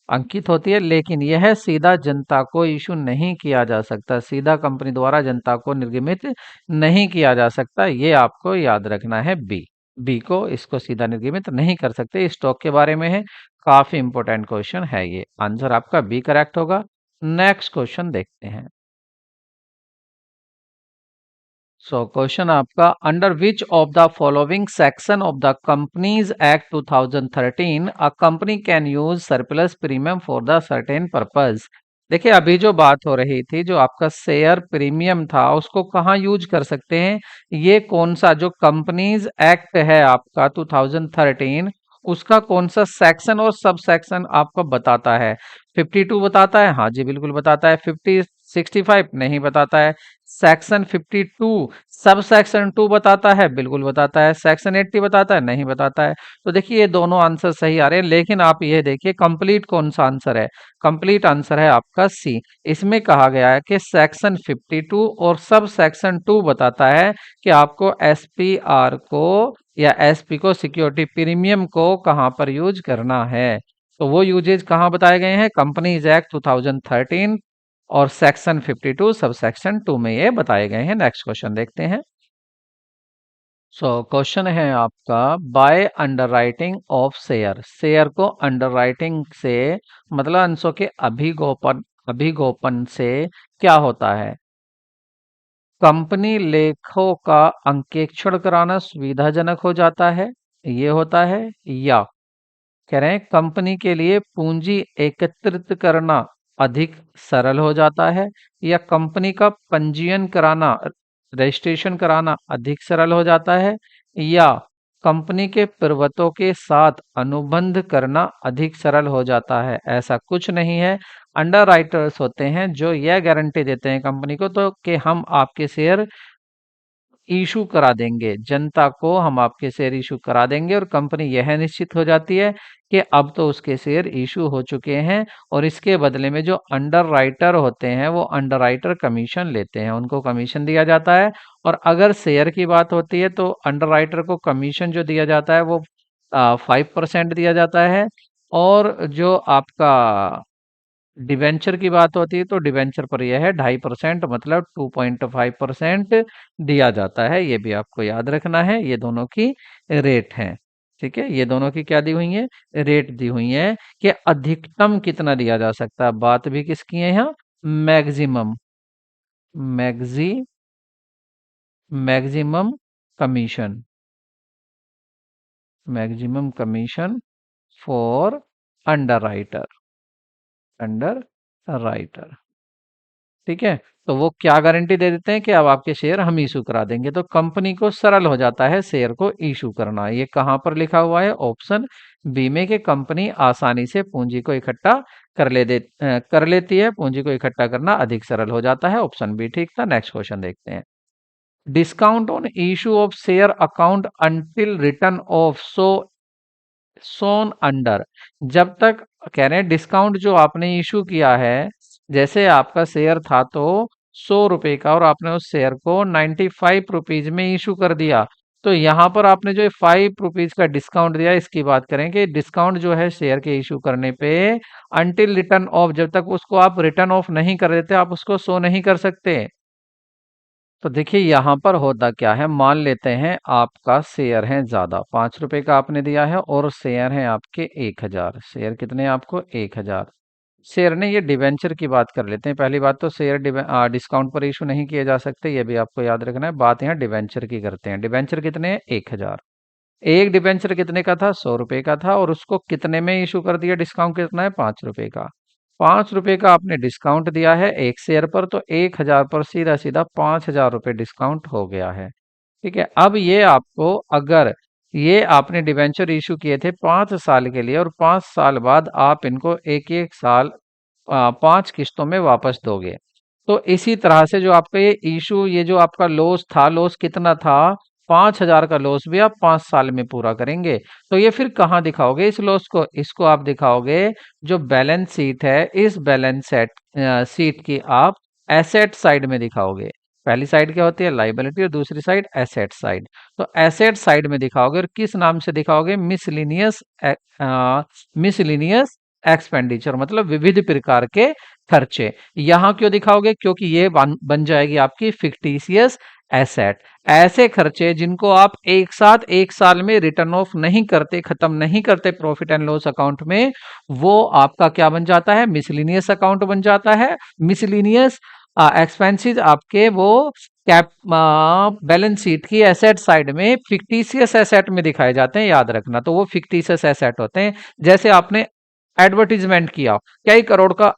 अंकित होती है, लेकिन यह सीधा जनता को इशू नहीं किया जा सकता, सीधा कंपनी द्वारा जनता को निर्गमित नहीं किया जा सकता। ये आपको याद रखना है। बी, बी को इसको सीधा निर्गमित नहीं कर सकते। स्टॉक के बारे में है, काफी इंपॉर्टेंट क्वेश्चन है ये। आंसर आपका बी करेक्ट होगा। नेक्स्ट क्वेश्चन देखते हैं। सो क्वेश्चन आपका, under which of the following section of the companies act 2013 a company can use surplus premium for the certain purpose? देखिए, अभी जो बात हो रही थी, जो आपका शेयर प्रीमियम था, उसको कहाँ यूज कर सकते हैं? ये कौन सा जो कंपनीज एक्ट है आपका 2013, उसका कौन सा सेक्शन और सब सेक्शन आपको बताता है? 52 बताता है? हाँ जी, बिल्कुल बताता है। 65 नहीं बताता है। सेक्शन 52 सब सेक्शन 2 बताता है? बिल्कुल बताता है। सेक्शन 80 बताता है? नहीं बताता है। तो देखिए, ये दोनों आंसर सही आ रहे हैं, लेकिन आप ये देखिए कंप्लीट कौन सा आंसर है। कंप्लीट आंसर है आपका सी। इसमें कहा गया है कि सेक्शन 52 और सब सेक्शन 2 बताता है कि आपको एसपीआर को या एसपी को, सिक्योरिटी प्रीमियम को कहाँ पर यूज करना है। तो वो यूजेज कहाँ बताए गए हैं? कंपनीज एक्ट 2013 और सेक्शन 52 सब सेक्शन 2 में ये बताए गए हैं। नेक्स्ट क्वेश्चन देखते हैं। सो क्वेश्चन है आपका, by underwriting of share, share को अंडरराइटिंग से मतलब अंशों के अभिगोपन, अभिगोपन से क्या होता है? कंपनी लेखों का अंकेक्षण कराना सुविधाजनक हो जाता है, ये होता है, या कह रहे हैं कंपनी के लिए पूंजी एकत्रित करना अधिक सरल हो जाता है, या कंपनी का पंजीयन कराना, रजिस्ट्रेशन कराना अधिक सरल हो जाता है, या कंपनी के प्रवर्तकों के साथ अनुबंध करना अधिक सरल हो जाता है। ऐसा कुछ नहीं है। अंडर राइटर्स होते हैं जो यह गारंटी देते हैं कंपनी को तो कि हम आपके शेयर इशू करा देंगे, जनता को हम आपके शेयर इशू करा देंगे, और कंपनी यह निश्चित हो जाती है कि अब तो उसके शेयर इशू हो चुके हैं, और इसके बदले में जो अंडर राइटर होते हैं वो अंडर राइटर कमीशन लेते हैं, उनको कमीशन दिया जाता है। और अगर शेयर की बात होती है तो अंडर राइटर को कमीशन जो दिया जाता है वो 5% दिया जाता है, और जो आपका डिवेंचर की बात होती है तो डिवेंचर पर यह है 2.5%, मतलब 2.5% दिया जाता है। ये भी आपको याद रखना है। ये दोनों की रेट है। ठीक है, ये दोनों की क्या दी हुई है, रेट दी हुई है कि अधिकतम कितना दिया जा सकता है। बात भी किसकी है यहाँ, maximum, maxi maximum commission, maximum commission for under writer, under writer. ठीक है, तो वो क्या गारंटी दे देते हैं कि अब आपके शेयर हम इशू करा देंगे। तो कंपनी को सरल हो जाता है शेयर को इशू करना। ये कहाँ पर लिखा हुआ है, ऑप्शन बी में, कि कंपनी आसानी से पूंजी को इकट्ठा कर लेती है। पूंजी को इकट्ठा करना अधिक सरल हो जाता है। ऑप्शन बी ठीक था। नेक्स्ट क्वेश्चन देखते हैं। Discount on issue of share account until written off shown under. जब तक, कह रहे हैं डिस्काउंट जो आपने इशू किया है, जैसे आपका शेयर था तो 100 रुपए का, और आपने उस शेयर को 95 रुपीज में इशू कर दिया, तो यहाँ पर आपने जो 5 रुपीज का डिस्काउंट दिया, इसकी बात करें कि डिस्काउंट जो है शेयर के इशू करने पे अंटिल रिटर्न ऑफ, जब तक उसको आप रिटर्न ऑफ नहीं कर देते, आप उसको शो नहीं कर सकते। तो देखिए यहाँ पर होता क्या है, मान लेते हैं आपका शेयर है ज्यादा, 5 रुपए का आपने दिया है, और शेयर है आपके 1,000। शेयर कितने, आपको 1,000 शेयर ने। ये डिवेंचर की बात कर लेते हैं। पहली बात तो शेयर डिस्काउंट पर इशू नहीं किए जा सकते, ये भी आपको याद रखना है। बात यहाँ डिवेंचर की करते हैं। डिवेंचर कितने हैं, 1,000। एक डिबेंचर कितने का था, 100 रुपए का था, और उसको कितने में इशू कर दिया, डिस्काउंट कितना है, 5 रुपए का। 5 रुपए का आपने डिस्काउंट दिया है एक शेयर पर, तो 1,000 पर सीधा सीधा 5,000 रुपए डिस्काउंट हो गया है। ठीक है, अब ये आपको, अगर ये आपने डिबेंचर इशू किए थे 5 साल के लिए, और 5 साल बाद आप इनको एक एक साल 5 किस्तों में वापस दोगे, तो इसी तरह से जो आपका ये इशू, ये जो आपका लॉस था, लॉस कितना था, 5,000 का लॉस भी आप 5 साल में पूरा करेंगे। तो ये फिर कहाँ दिखाओगे इस लॉस को, इसको आप दिखाओगे जो बैलेंस शीट है, इस बैलेंस शीट की आप एसेट साइड में दिखाओगे। पहली साइड क्या होती है, लाइबिलिटी, और दूसरी साइड एसेट साइड। तो एसेट साइड में दिखाओगे, और किस नाम से दिखाओगे, मिसलिनियस एक्सपेंडिचर, मतलब विविध प्रकार के खर्चे। यहां क्यों दिखाओगे, क्योंकि ये बन जाएगी आपकी फिक्टिशियस एसेट। ऐसे खर्चे जिनको आप एक साथ एक साल में रिटर्न ऑफ नहीं करते, खत्म नहीं करते प्रॉफिट एंड लॉस अकाउंट में, वो आपका क्या बन जाता है, मिसलिनियस अकाउंट बन जाता है। मिसलिनियस एक्सपेंसेस आपके वो कैप बैलेंस शीट की एसेट साइड में फिक्टिशियस एसेट में दिखाए जाते हैं, याद रखना। तो वो फिक्टिशियस एसेट होते हैं। जैसे आपने एडवर्टीजमेंट किया, कई करोड़ का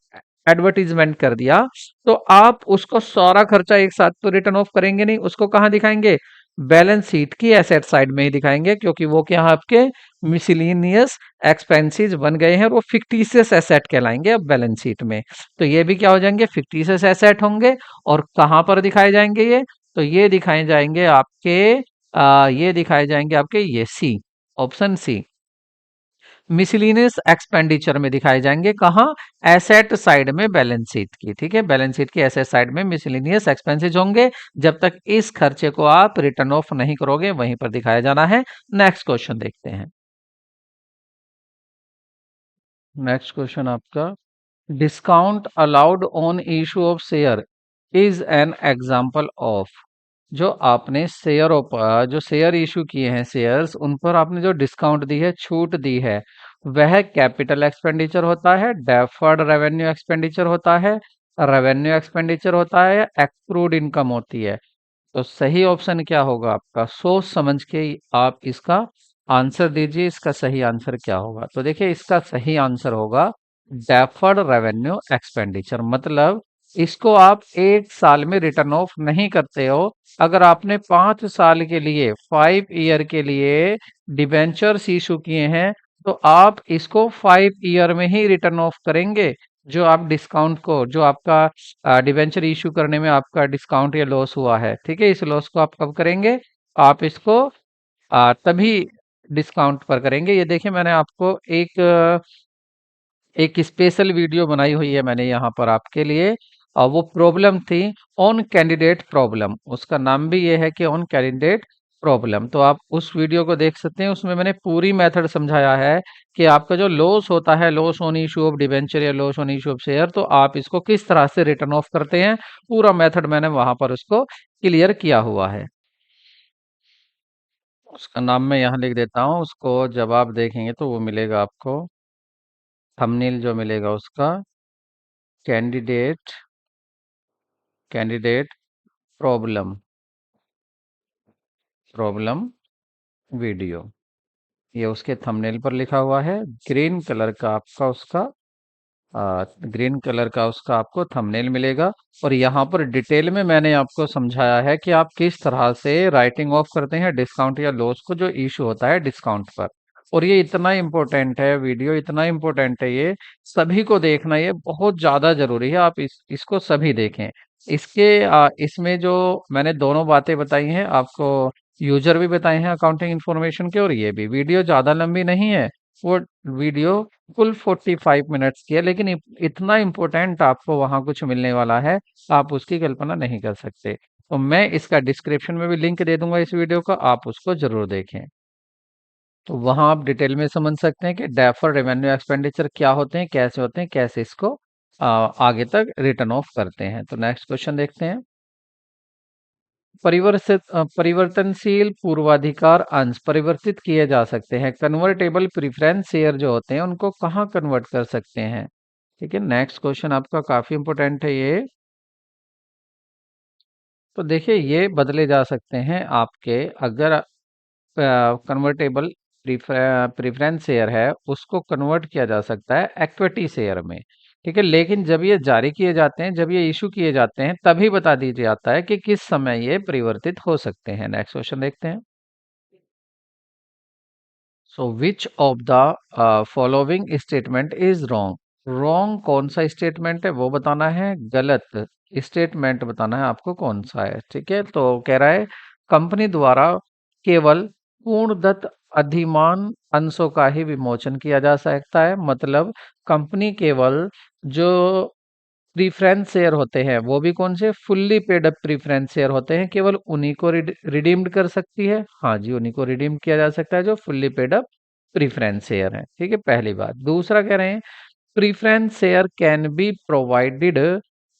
एडवर्टीजमेंट कर दिया, तो आप उसको सारा खर्चा एक साथ तो रिटर्न ऑफ करेंगे नहीं, उसको कहाँ दिखाएंगे, बैलेंस शीट की एसेट साइड में ही दिखाएंगे, क्योंकि वो क्या है, आपके मिसलिनियस एक्सपेंसेस बन गए हैं, और वो फिक्टिशियस एसेट कहलाएंगे अब बैलेंस शीट में। तो ये भी क्या हो जाएंगे, फिक्टिशियस एसेट होंगे। और कहाँ पर दिखाए जाएंगे ये, तो ये दिखाए जाएंगे आपके ये दिखाए जाएंगे आपके, ये सी, ऑप्शन सी, मिसलिनियस एक्सपेंडिचर में दिखाए जाएंगे। कहाँ, एसेट साइड में बैलेंस शीट की। ठीक है, बैलेंस शीट की एसेट साइड में मिसलिनियस एक्सपेंसेस होंगे। जब तक इस खर्चे को आप रिटर्न ऑफ नहीं करोगे, वहीं पर दिखाया जाना है। नेक्स्ट क्वेश्चन देखते हैं। नेक्स्ट क्वेश्चन आपका, discount allowed on issue of share is an example of. जो आपने शेयरों पर, जो शेयर इशू किए हैं, शेयर्स, उन पर आपने जो डिस्काउंट दी है, छूट दी है, वह कैपिटल एक्सपेंडिचर होता है, डेफर्ड रेवेन्यू एक्सपेंडिचर होता है, रेवेन्यू एक्सपेंडिचर होता है, या एक्रूड इनकम होती है। तो सही ऑप्शन क्या होगा आपका, सोच समझ के आप इसका आंसर दीजिए। इसका सही आंसर क्या होगा, तो देखिए इसका सही आंसर होगा डेफर्ड रेवेन्यू एक्सपेंडिचर। मतलब इसको आप एक साल में रिटर्न ऑफ नहीं करते हो। अगर आपने 5 साल के लिए, 5 ईयर के लिए डिबेंचर्स इशू किए हैं, तो आप इसको 5 ईयर में ही रिटर्न ऑफ करेंगे। जो आप डिस्काउंट को, जो आपका डिबेंचर इशू करने में आपका डिस्काउंट या लॉस हुआ है, ठीक है, इस लॉस को आप कब करेंगे, आप इसको तभी डिस्काउंट पर करेंगे। ये देखिए मैंने आपको एक स्पेशल वीडियो बनाई हुई है मैंने यहाँ पर आपके लिए, वो प्रॉब्लम थी ऑन कैंडिडेट प्रॉब्लम, उसका नाम भी ये है कि ऑन कैंडिडेट प्रॉब्लम। तो आप उस वीडियो को देख सकते हैं, उसमें मैंने पूरी मेथड समझाया है कि आपका जो लॉस होता है, loss on issue of debenture या loss on issue of share, तो आप इसको किस तरह से रिटर्न ऑफ करते हैं, पूरा मेथड मैंने वहां पर उसको क्लियर किया हुआ है। उसका नाम मैं यहाँ लिख देता हूँ, उसको जब आप देखेंगे तो वो मिलेगा आपको, थंबनेल जो मिलेगा उसका, candidate candidate problem problem video, ये उसके थंबनेल पर लिखा हुआ है। ग्रीन कलर का आपका उसका ग्रीन कलर का उसका आपको थंबनेल मिलेगा। और यहाँ पर डिटेल में मैंने आपको समझाया है कि आप किस तरह से राइटिंग ऑफ करते हैं डिस्काउंट या लॉस को, जो इशू होता है डिस्काउंट पर। और ये इतना इम्पोर्टेंट है वीडियो, इतना इम्पोर्टेंट है ये, सभी को देखना, ये बहुत ज्यादा जरूरी है। आप इसको सभी देखें। इसमें जो मैंने दोनों बातें बताई हैं आपको, यूजर भी बताए हैं अकाउंटिंग इन्फॉर्मेशन के, और ये भी वीडियो ज्यादा लंबी नहीं है। वो वीडियो कुल 45 मिनट्स की है, लेकिन इतना इम्पोर्टेंट आपको वहां कुछ मिलने वाला है, आप उसकी कल्पना नहीं कर सकते। तो मैं इसका डिस्क्रिप्शन में भी लिंक दे दूंगा इस वीडियो का, आप उसको जरूर देखें। तो वहां आप डिटेल में समझ सकते हैं कि डेफर्ड रेवेन्यू एक्सपेंडिचर क्या होते हैं, कैसे होते हैं, कैसे इसको आगे तक रिटर्न ऑफ करते हैं। तो नेक्स्ट क्वेश्चन देखते हैं। परिवर्तनशील पूर्वाधिकार अंश परिवर्तित किए जा सकते हैं। कन्वर्टेबल प्रेफरेंस शेयर जो होते हैं उनको कहाँ कन्वर्ट कर सकते हैं? ठीक है, नेक्स्ट क्वेश्चन आपका काफी इंपॉर्टेंट है ये। तो देखिए, ये बदले जा सकते हैं आपके, अगर कन्वर्टेबल प्रेफरेंस शेयर है उसको कन्वर्ट किया जा सकता है इक्विटी शेयर में। ठीक है, लेकिन जब ये जारी किए जाते हैं, जब ये इशू किए जाते हैं, तभी बता दिया जाता है कि किस समय ये परिवर्तित हो सकते हैं। नेक्स्ट क्वेश्चन देखते हैं। So which of the following statement is wrong? Wrong कौन सा स्टेटमेंट है वो बताना है, गलत स्टेटमेंट बताना है आपको कौन सा है। ठीक है, तो कह रहा है कंपनी द्वारा केवल पूर्णदत्त अधिमान अंशों का ही विमोचन किया जा सकता है। मतलब कंपनी केवल जो प्रीफरेंस शेयर होते हैं, वो भी कौन से, fully paid up preference share होते हैं, केवल उन्हीं को रिडीम्ड कर सकती है। हाँ जी, उन्हीं को रिडीम किया जा सकता है जो fully paid up preference share है। ठीक है, पहली बात। दूसरा कह रहे हैं preference share can be provided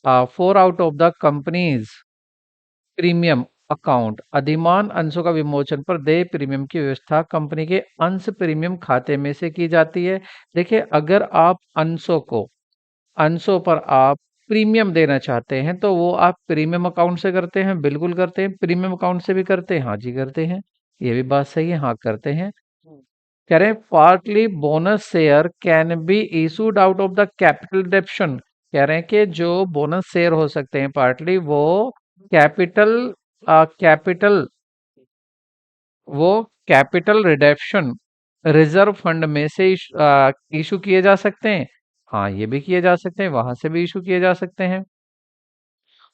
4 out of the companies premium account. अधिमान अंशों का विमोचन पर देय प्रीमियम की व्यवस्था कंपनी के अंश प्रीमियम खाते में से की जाती है। देखिए, अगर आप अंशों पर आप प्रीमियम देना चाहते हैं तो वो आप प्रीमियम अकाउंट से करते हैं, बिल्कुल करते हैं। प्रीमियम अकाउंट से भी करते हैं, हाँ जी करते हैं। ये भी बात सही है, हाँ करते हैं। कह रहे हैं partly bonus share can be issued out of the capital redemption. कह रहे हैं कि जो बोनस शेयर हो सकते हैं पार्टली, वो कैपिटल कैपिटल वो कैपिटल रिडम्पशन रिजर्व फंड में से इशू किए जा सकते हैं। हाँ, ये भी किए जा सकते हैं, वहां से भी इशू किए जा सकते हैं।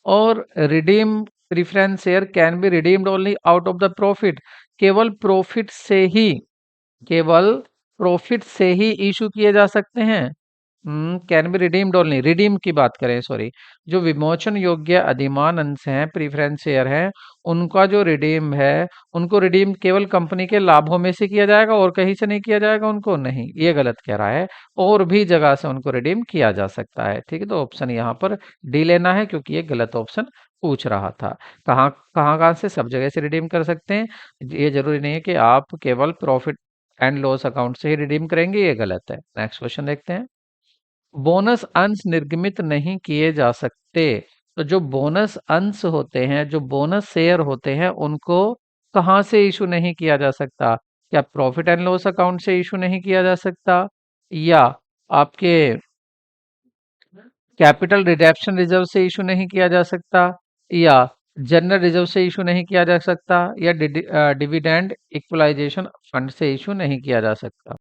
और redeem preference share can be redeemed only out of the profit. केवल प्रॉफिट से ही केवल प्रॉफिट से ही इशू किए जा सकते हैं। Can be redeemed only, redeem की बात करें, सॉरी, जो विमोचन योग्य अधिमान अंश हैं, प्रीफरेंस शेयर हैं, उनका जो रिडीम है, उनको रिडीम केवल कंपनी के लाभों में से किया जाएगा और कहीं से नहीं किया जाएगा, उनको नहीं, ये गलत कह रहा है। और भी जगह से उनको रिडीम किया जा सकता है। ठीक है, तो ऑप्शन यहाँ पर डी लेना है, क्योंकि ये गलत ऑप्शन पूछ रहा था। कहाँ कहाँ कहाँ से, सब जगह से रिडीम कर सकते हैं। ये जरूरी नहीं है कि आप केवल प्रॉफिट एंड लॉस अकाउंट से ही रिडीम करेंगे, ये गलत है। नेक्स्ट क्वेश्चन देखते हैं। बोनस अंश निर्गमित नहीं किए जा सकते। तो जो बोनस अंश होते हैं, जो बोनस शेयर होते हैं, उनको कहाँ से इशू नहीं किया जा सकता? क्या प्रॉफिट एंड लॉस अकाउंट से इशू नहीं किया जा सकता, या आपके कैपिटल रिडम्पशन रिजर्व से इशू नहीं किया जा सकता, या जनरल रिजर्व से इशू नहीं किया जा सकता, या डिविडेंड इक्वलाइजेशन फंड से इशू नहीं किया जा सकता?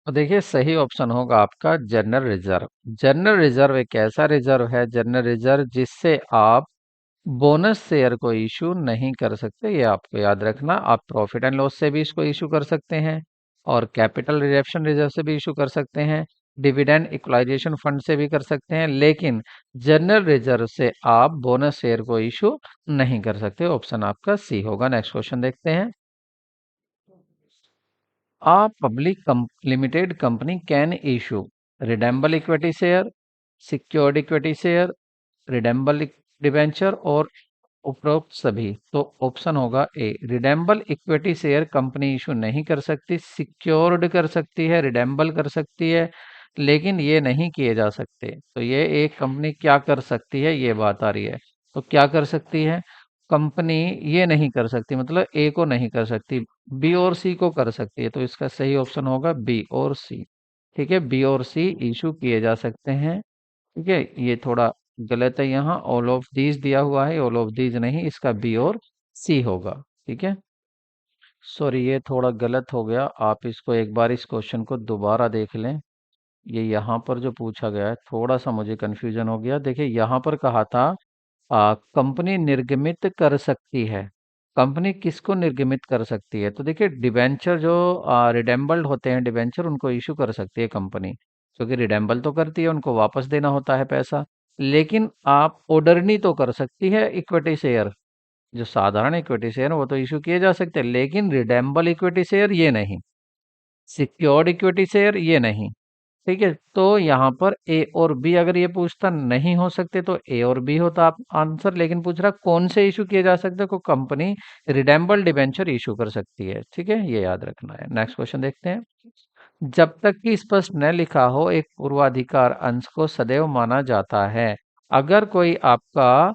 तो देखिए, सही ऑप्शन होगा आपका जनरल रिजर्व। जनरल रिजर्व एक ऐसा रिजर्व है, जनरल रिजर्व, जिससे आप बोनस शेयर को इशू नहीं कर सकते। ये आपको याद रखना। आप प्रॉफिट एंड लॉस से भी इसको इशू कर सकते हैं और कैपिटल रिडम्पशन रिजर्व से भी इशू कर सकते हैं। डिविडेंड इक्वलाइजेशन फंड से भी कर सकते हैं, लेकिन जनरल रिजर्व से आप बोनस शेयर को इशू नहीं कर सकते। ऑप्शन आपका सी होगा। नेक्स्ट क्वेश्चन देखते हैं। A public limited company can issue redeemable equity share, secured equity share, redeemable debenture और उपरोक्त सभी। तो ऑप्शन होगा ए, रिडेम्बल इक्विटी शेयर कंपनी इशू नहीं कर सकती, सिक्योर्ड कर सकती है, रिडेम्बल कर सकती है, लेकिन ये नहीं किए जा सकते। तो ये एक कंपनी क्या कर सकती है, ये बात आ रही है। तो क्या कर सकती है कंपनी, ये नहीं कर सकती मतलब ए को नहीं कर सकती, बी और सी को कर सकती है। तो इसका सही ऑप्शन होगा बी और सी। ठीक है, बी और सी इशू किए जा सकते हैं। ठीक है, ये थोड़ा गलत है, यहाँ ऑल ऑफ दीज दिया हुआ है, ऑल ऑफ दीज नहीं, इसका बी और सी होगा। ठीक है, सॉरी ये थोड़ा गलत हो गया, आप इसको एक बार इस क्वेश्चन को दोबारा देख लें। ये यहाँ पर जो पूछा गया है थोड़ा सा मुझे कंफ्यूजन हो गया। देखिए यहाँ पर कहा था कंपनी निर्गमित कर सकती है। कंपनी किसको निर्गमित कर सकती है? तो देखिए डिबेंचर जो रिडेम्बल्ड होते हैं डिबेंचर, उनको इशू कर सकती है कंपनी, क्योंकि रिडेम्बल तो करती है, उनको वापस देना होता है पैसा। लेकिन आप ओडरनी तो कर सकती है इक्विटी शेयर, जो साधारण इक्विटी शेयर वो तो इशू किए जा सकते हैं, लेकिन रिडेम्बल इक्विटी शेयर ये नहीं, सिक्योर्ड इक्विटी शेयर ये नहीं। ठीक है, तो यहाँ पर ए और बी अगर ये पूछता नहीं हो सकते तो ए और बी होता आप आंसर, लेकिन पूछ रहा कौन से इशू किए जा सकते हैं, को कंपनी रिडेम्बल डिबेंचर इशू कर सकती है। ठीक है, ये याद रखना है। नेक्स्ट क्वेश्चन देखते हैं। जब तक कि स्पष्ट न लिखा हो एक पूर्वाधिकार अंश को सदैव माना जाता है। अगर कोई आपका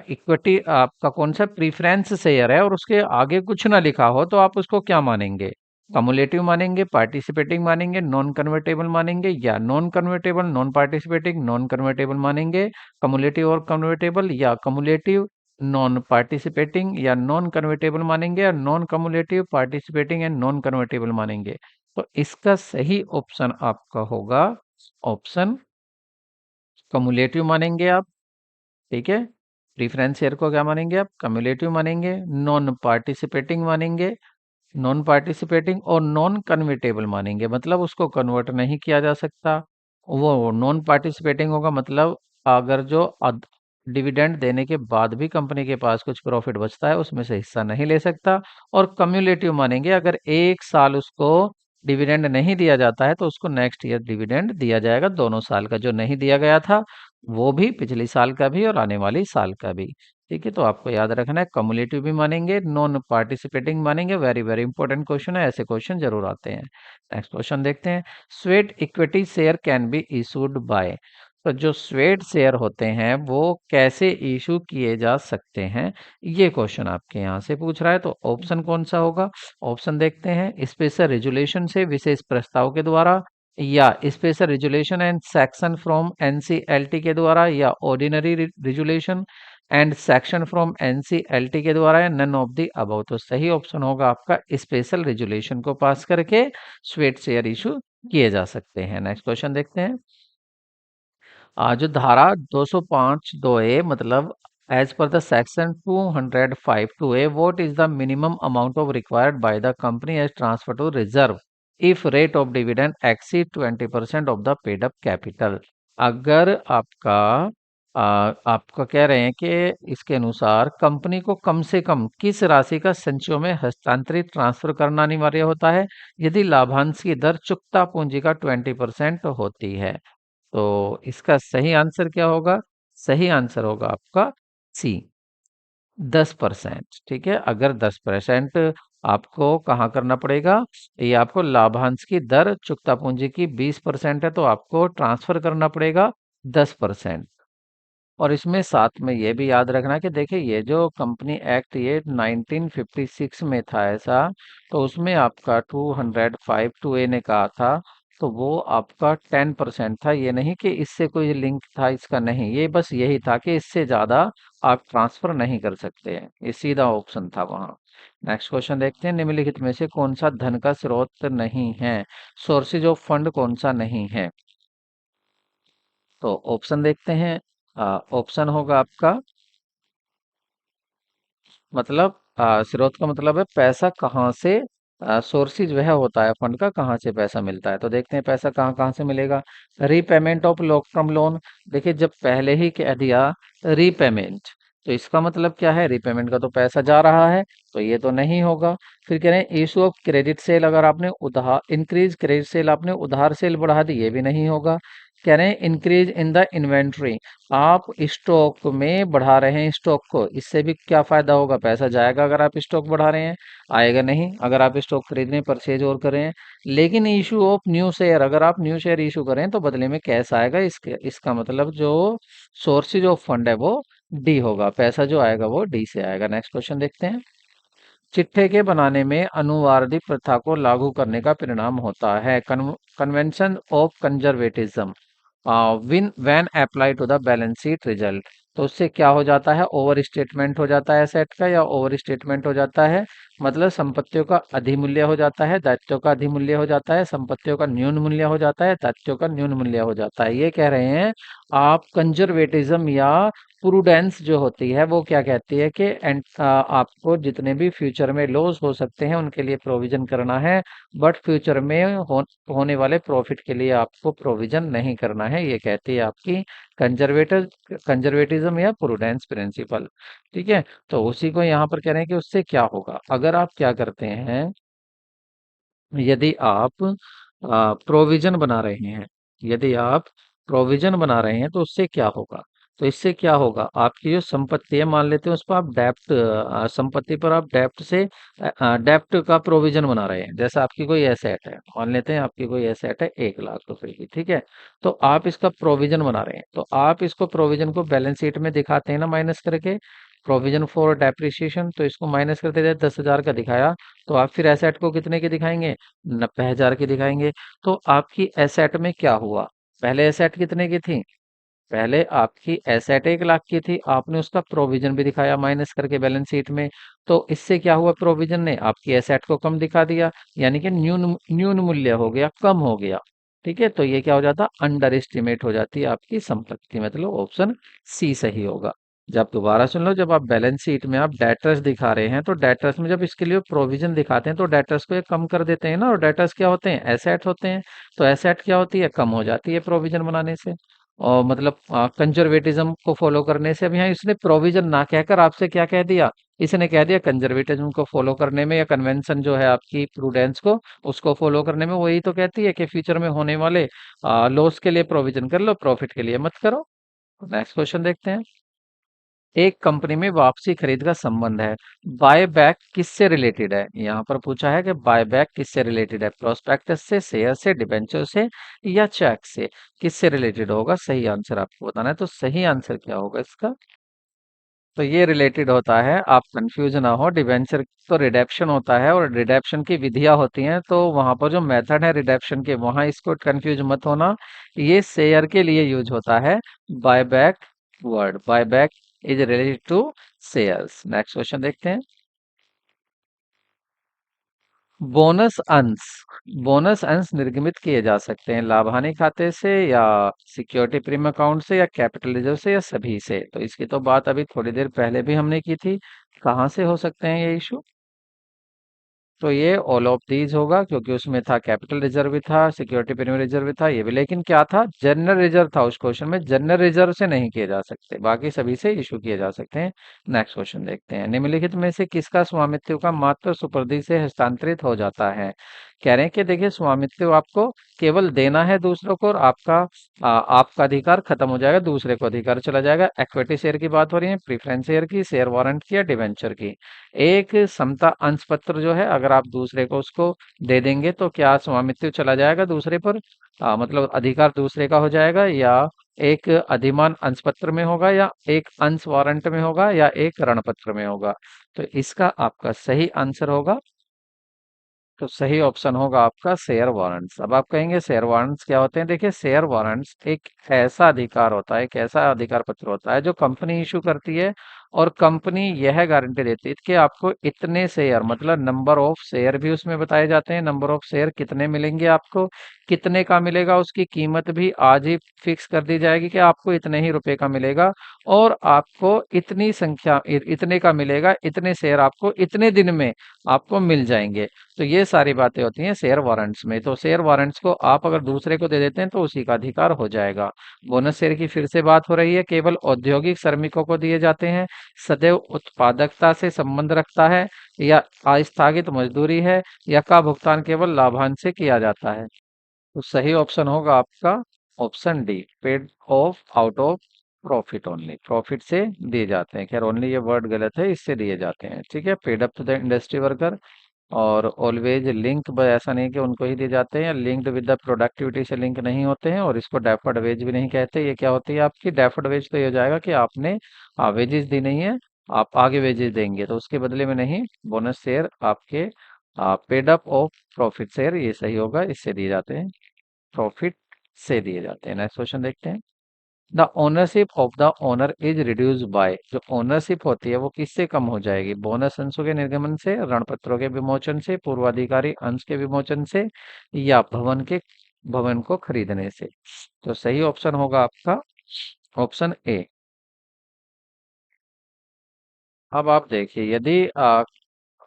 इक्विटी आपका कौन सा प्रीफरेंस शेयर है और उसके आगे कुछ ना लिखा हो, तो आप उसको क्या मानेंगे? कमुलेटिव मानेंगे, पार्टिसिपेटिंग मानेंगे, नॉन कन्वर्टेबल मानेंगे, या non convertible non participating non convertible मानेंगे, कमुलेटिव और कन्वर्टेबल, या कमुलेटिव नॉन पार्टिसिपेटिंग या नॉन कन्वर्टेबल मानेंगे, या non cumulative participating and non convertible मानेंगे। तो इसका सही ऑप्शन आपका होगा ऑप्शन कमुलेटिव मानेंगे आप। ठीक है, प्रीफरेंस शेयर को क्या मानेंगे आप? कम्युलेटिव मानेंगे, नॉन पार्टिसिपेटिंग मानेंगे, नॉन पार्टिसिपेटिंग और नॉन कन्वर्टेबल मानेंगे, मतलब उसको कन्वर्ट नहीं किया जा सकता। वो नॉन पार्टिसिपेटिंग होगा मतलब अगर जो डिविडेंड देने के बाद भी कंपनी के पास कुछ प्रॉफिट बचता है उसमें से हिस्सा नहीं ले सकता। और कम्युलेटिव मानेंगे अगर एक साल उसको डिविडेंड नहीं दिया जाता है तो उसको नेक्स्ट ईयर डिविडेंड दिया जाएगा, दोनों साल का जो नहीं दिया गया था वो भी, पिछली साल का भी और आने वाली साल का भी। ठीक है, तो आपको याद रखना है कम्युलेटिव भी मानेंगे, नॉन पार्टिसिपेटिंग मानेंगे। वेरी वेरी इंपॉर्टेंट क्वेश्चन है, ऐसे क्वेश्चन जरूर आते हैं। नेक्स्ट क्वेश्चन देखते हैं। Sweat equity share can be issued by. तो जो स्वेट शेयर होते हैं वो कैसे इशू किए जा सकते हैं, ये क्वेश्चन आपके यहाँ से पूछ रहा है। तो ऑप्शन कौन सा होगा? ऑप्शन देखते हैं। स्पेशल रेजुलेशन से, विशेष प्रस्ताव के द्वारा, या special resolution and section from NCLT के द्वारा, या ordinary resolution and section from NCLT के द्वारा, या नन ऑफ द अबव। तो सही ऑप्शन होगा आपका स्पेशल रेजुलेशन को पास करके स्वेट शेयर इशू किए जा सकते हैं। नेक्स्ट क्वेश्चन देखते हैं। जो धारा 205 दो ए मतलब as per the section 205 two A, what is the minimum amount of required by the company as transfer to reserve if rate of dividend exceed 20% of the paid up capital. अगर आपका कह रहे हैं कि इसके अनुसार कंपनी को कम से कम किस राशि का संचयों में हस्तांतरित ट्रांसफर करना अनिवार्य होता है यदि लाभांश की दर चुकता पूंजी का 20% होती है। तो इसका सही आंसर क्या होगा? सही आंसर होगा आपका सी, 10%। ठीक है, अगर 10% आपको कहाँ करना पड़ेगा, ये आपको लाभांश की दर चुकता पूंजी की 20% है तो आपको ट्रांसफर करना पड़ेगा 10%। और इसमें साथ में ये भी याद रखना कि देखिए ये जो कंपनी एक्ट ये 1956 में था ऐसा, तो उसमें आपका 205 टू ए ने कहा था, तो वो आपका 10% था। ये नहीं कि इससे कोई लिंक था इसका, नहीं, ये बस यही था कि इससे ज्यादा आप ट्रांसफर नहीं कर सकते हैं, ये सीधा ऑप्शन था वहाँ। नेक्स्ट क्वेश्चन देखते हैं। निम्नलिखित में से कौन सा धन का स्रोत नहीं है, सोर्सेज ऑफ फंड कौन सा नहीं है? तो ऑप्शन देखते हैं। ऑप्शन होगा आपका मतलब स्रोत का मतलब है पैसा कहाँ से सोर्सेज वह होता है फंड का, कहाँ से पैसा मिलता है। तो देखते हैं पैसा कहाँ कहाँ से मिलेगा। Repayment of long term loan. देखिए जब पहले ही कह दिया रीपेमेंट, तो इसका मतलब क्या है, रीपेमेंट का तो पैसा जा रहा है, तो ये तो नहीं होगा। फिर कह रहे हैं इशू ऑफ क्रेडिट सेल, अगर आपने उधार इंक्रीज क्रेडिट सेल, आपने उधार सेल बढ़ा दी, ये भी नहीं होगा। कह रहे हैं इंक्रीज इन द इन्वेंट्री, आप स्टॉक में बढ़ा रहे हैं स्टॉक को, इससे भी क्या फायदा होगा, पैसा जाएगा अगर आप स्टॉक बढ़ा रहे हैं, आएगा नहीं अगर आप स्टॉक खरीद रहे हैं, परचेज और कर रहे हैं। लेकिन इशू ऑफ न्यू शेयर, अगर आप न्यू शेयर इशू करें तो बदले में कैश आएगा, इसके इसका मतलब जो सोर्सेज ऑफ फंड है वो डी होगा, पैसा जो आएगा वो डी से आएगा। नेक्स्ट क्वेश्चन देखते हैं। चिट्ठे के बनाने में अनुवार्दी प्रथा को लागू करने का परिणाम होता है convention of conservatism win when apply to the balance sheet result. तो उससे क्या हो जाता है, ओवर स्टेटमेंट हो जाता है एसेट का, या ओवर स्टेटमेंट हो जाता है, मतलब संपत्तियों का अधिमूल्य हो जाता है, दायित्वों का अधिमूल्य हो जाता है, संपत्तियों का न्यून मूल्य हो जाता है, दायित्वों का न्यून मूल्य हो जाता है। ये कह रहे हैं आप कंजर्वेटिज्म या प्रूडेंस जो होती है वो क्या कहती है कि आपको जितने भी फ्यूचर में लॉस हो सकते हैं उनके लिए प्रोविजन करना है, बट फ्यूचर में होने वाले प्रॉफिट के लिए आपको प्रोविजन नहीं करना है। ये कहती है आपकी कंजर्वेटिव कंजर्वेटिज्म या प्रूडेंस प्रिंसिपल। ठीक है, तो उसी को यहाँ पर कह रहे हैं कि उससे क्या होगा, अगर आप क्या करते हैं, यदि आप प्रोविजन बना रहे हैं, यदि आप प्रोविजन बना रहे हैं तो उससे क्या होगा, तो इससे क्या होगा, आपकी जो संपत्ति है मान लेते हैं उस पर आप डेप्ट, संपत्ति पर आप डेप्ट से डेप्ट का प्रोविजन बना रहे हैं। जैसे आपकी कोई एसेट है, मान लेते हैं आपकी कोई एसेट है 1 लाख रुपए की, ठीक है, तो आप इसका प्रोविजन बना रहे हैं, तो आप इसको प्रोविजन को बैलेंस शीट में दिखाते हैं ना माइनस करके, प्रोविजन फॉर डेप्रिसिएशन, तो इसको माइनस करते थे, 10,000 का दिखाया, तो आप फिर एसेट को कितने की दिखाएंगे, 90,000 की दिखाएंगे। तो आपकी एसेट में क्या हुआ, पहले एसेट कितने की थी, पहले आपकी एसेट 1 लाख की थी, आपने उसका प्रोविजन भी दिखाया माइनस करके बैलेंस शीट में, तो इससे क्या हुआ, प्रोविजन ने आपकी एसेट को कम दिखा दिया, यानी कि न्यून न्यून मूल्य हो गया, कम हो गया। ठीक है, तो ये क्या हो जाता, अंडर एस्टिमेट हो जाती है आपकी संपत्ति, मतलब ऑप्शन सी सही होगा। जब दोबारा सुन लो, जब आप बैलेंस शीट में आप डेटर्स दिखा रहे हैं, तो डेटर्स में जब इसके लिए प्रोविजन दिखाते हैं तो डेटर्स को ये कम कर देते हैं ना, और डेटर्स क्या होते हैं, एसेट होते हैं, तो एसेट क्या होती है, कम हो जाती है प्रोविजन बनाने से, और मतलब कंजर्वेटिज्म को फॉलो करने से। अब यहाँ इसने प्रोविजन ना कहकर आपसे क्या कह दिया, इसने कह दिया कंजर्वेटिज्म को फॉलो करने में, या कन्वेंशन जो है आपकी प्रूडेंस को उसको फॉलो करने में, वही तो कहती है कि फ्यूचर में होने वाले लॉस के लिए प्रोविजन कर लो, प्रॉफिट के लिए मत करो। नेक्स्ट क्वेश्चन देखते हैं। एक कंपनी में वापसी खरीद का संबंध है, बाय बैक किससे रिलेटेड है, यहाँ पर पूछा है कि बाय बैक किससे रिलेटेड है, प्रोस्पेक्टस से, शेयर से, डिबेंचर से, या चेक से, किससे रिलेटेड होगा, सही आंसर आपको बताना है। तो सही आंसर क्या होगा इसका, तो ये रिलेटेड होता है, आप कंफ्यूज ना हो, डिबेंचर तो रिडेप्शन होता है और रिडेप्शन की विधियां होती हैं, तो वहां पर जो मेथड है रिडेप्शन के, वहां इसको कंफ्यूज मत होना, ये शेयर के लिए यूज होता है, buy back, word buy back is related to shares. Next question देखते हैं। बोनस अंश, बोनस अंश निर्गमित किए जा सकते हैं लाभ हानि खाते से, या सिक्योरिटी प्रीमियम अकाउंट से, या कैपिटल रिजर्व से, या सभी से। तो इसकी तो बात अभी थोड़ी देर पहले भी हमने की थी, कहाँ से हो सकते हैं ये इशू, तो ये ऑल ऑफ दीज होगा, क्योंकि उसमें था कैपिटल रिजर्व भी था, सिक्योरिटी प्रीमियम रिजर्व भी था, ये भी, लेकिन क्या था, जनरल रिजर्व था उस क्वेश्चन में, जनरल रिजर्व से नहीं किए जा सकते, बाकी सभी से इशू किए जा सकते हैं। नेक्स्ट क्वेश्चन देखते हैं। निम्नलिखित में से किसका स्वामित्व का मात्र सुपुर्दी से हस्तांतरित हो जाता है। कह रहे हैं कि देखिए स्वामित्व आपको केवल देना है दूसरों को, और आपका अधिकार खत्म हो जाएगा, दूसरे को अधिकार चला जाएगा। इक्विटी शेयर की बात हो रही है, प्रीफरेंस शेयर की, शेयर वारंट की, या डिवेंचर की। एक समता अंश पत्र जो है, अगर आप दूसरे को उसको दे देंगे तो क्या स्वामित्व चला जाएगा दूसरे पर, मतलब अधिकार दूसरे का हो जाएगा, या एक अधिमान अंश पत्र में होगा, या एक अंश वारंट में होगा, या एक ऋण पत्र में होगा। तो इसका आपका सही आंसर होगा, तो सही ऑप्शन होगा आपका शेयर वारंट्स। अब आप कहेंगे शेयर वारंट्स क्या होते हैं, देखिए शेयर वारंट्स एक ऐसा अधिकार होता है, एक ऐसा अधिकार पत्र होता है जो कंपनी इशू करती है, और कंपनी यह गारंटी देती है कि आपको इतने शेयर, मतलब नंबर ऑफ शेयर भी उसमें बताए जाते हैं, नंबर ऑफ शेयर कितने मिलेंगे आपको, कितने का मिलेगा, उसकी कीमत भी आज ही फिक्स कर दी जाएगी कि आपको इतने ही रुपए का मिलेगा, और आपको इतनी संख्या इतने का मिलेगा, इतने शेयर आपको इतने दिन में आपको मिल जाएंगे। तो ये सारी बातें होती हैं शेयर वारंट्स में। तो शेयर वारंट्स को आप अगर दूसरे को दे देते हैं तो उसी का अधिकार हो जाएगा। बोनस शेयर की फिर से बात हो रही है, केवल औद्योगिक श्रमिकों को दिए जाते हैं, सदैव उत्पादकता से संबंध रखता है, या आस्थगित मजदूरी है, या का भुगतान केवल लाभांश से किया जाता है। तो सही ऑप्शन होगा आपका option D, paid of out of profit only, profit से दिए जाते हैं। खैर ओनली ये वर्ड गलत है, इससे दिए जाते हैं, ठीक है। Paid up to the industry worker, और ऑलवेज लिंक, ऐसा नहीं कि उनको ही दिए जाते हैं, लिंक्ड विद द प्रोडक्टिविटी से लिंक नहीं होते हैं, और इसको डेफर्ड वेज भी नहीं कहते। ये क्या होती है आपकी डेफर्ड वेज? तो ये हो जाएगा कि आपने वेजेस दी नहीं है, आप आगे वेजेस देंगे तो उसके बदले में नहीं। बोनस शेयर आपके paid up of profit share, ये सही होगा, इससे दिए जाते हैं, प्रॉफिट से दिए जाते हैं। नेक्स्ट क्वेश्चन देखते हैं। The ownership of the owner is reduce by, जो ओनरशिप होती है वो किससे कम हो जाएगी? बोनस अंशों के निर्गमन से, ऋणपत्रों के विमोचन से, पूर्वाधिकारी अंश के विमोचन से, या भवन को खरीदने से। तो सही ऑप्शन होगा आपका ऑप्शन ए। अब आप देखिए, यदि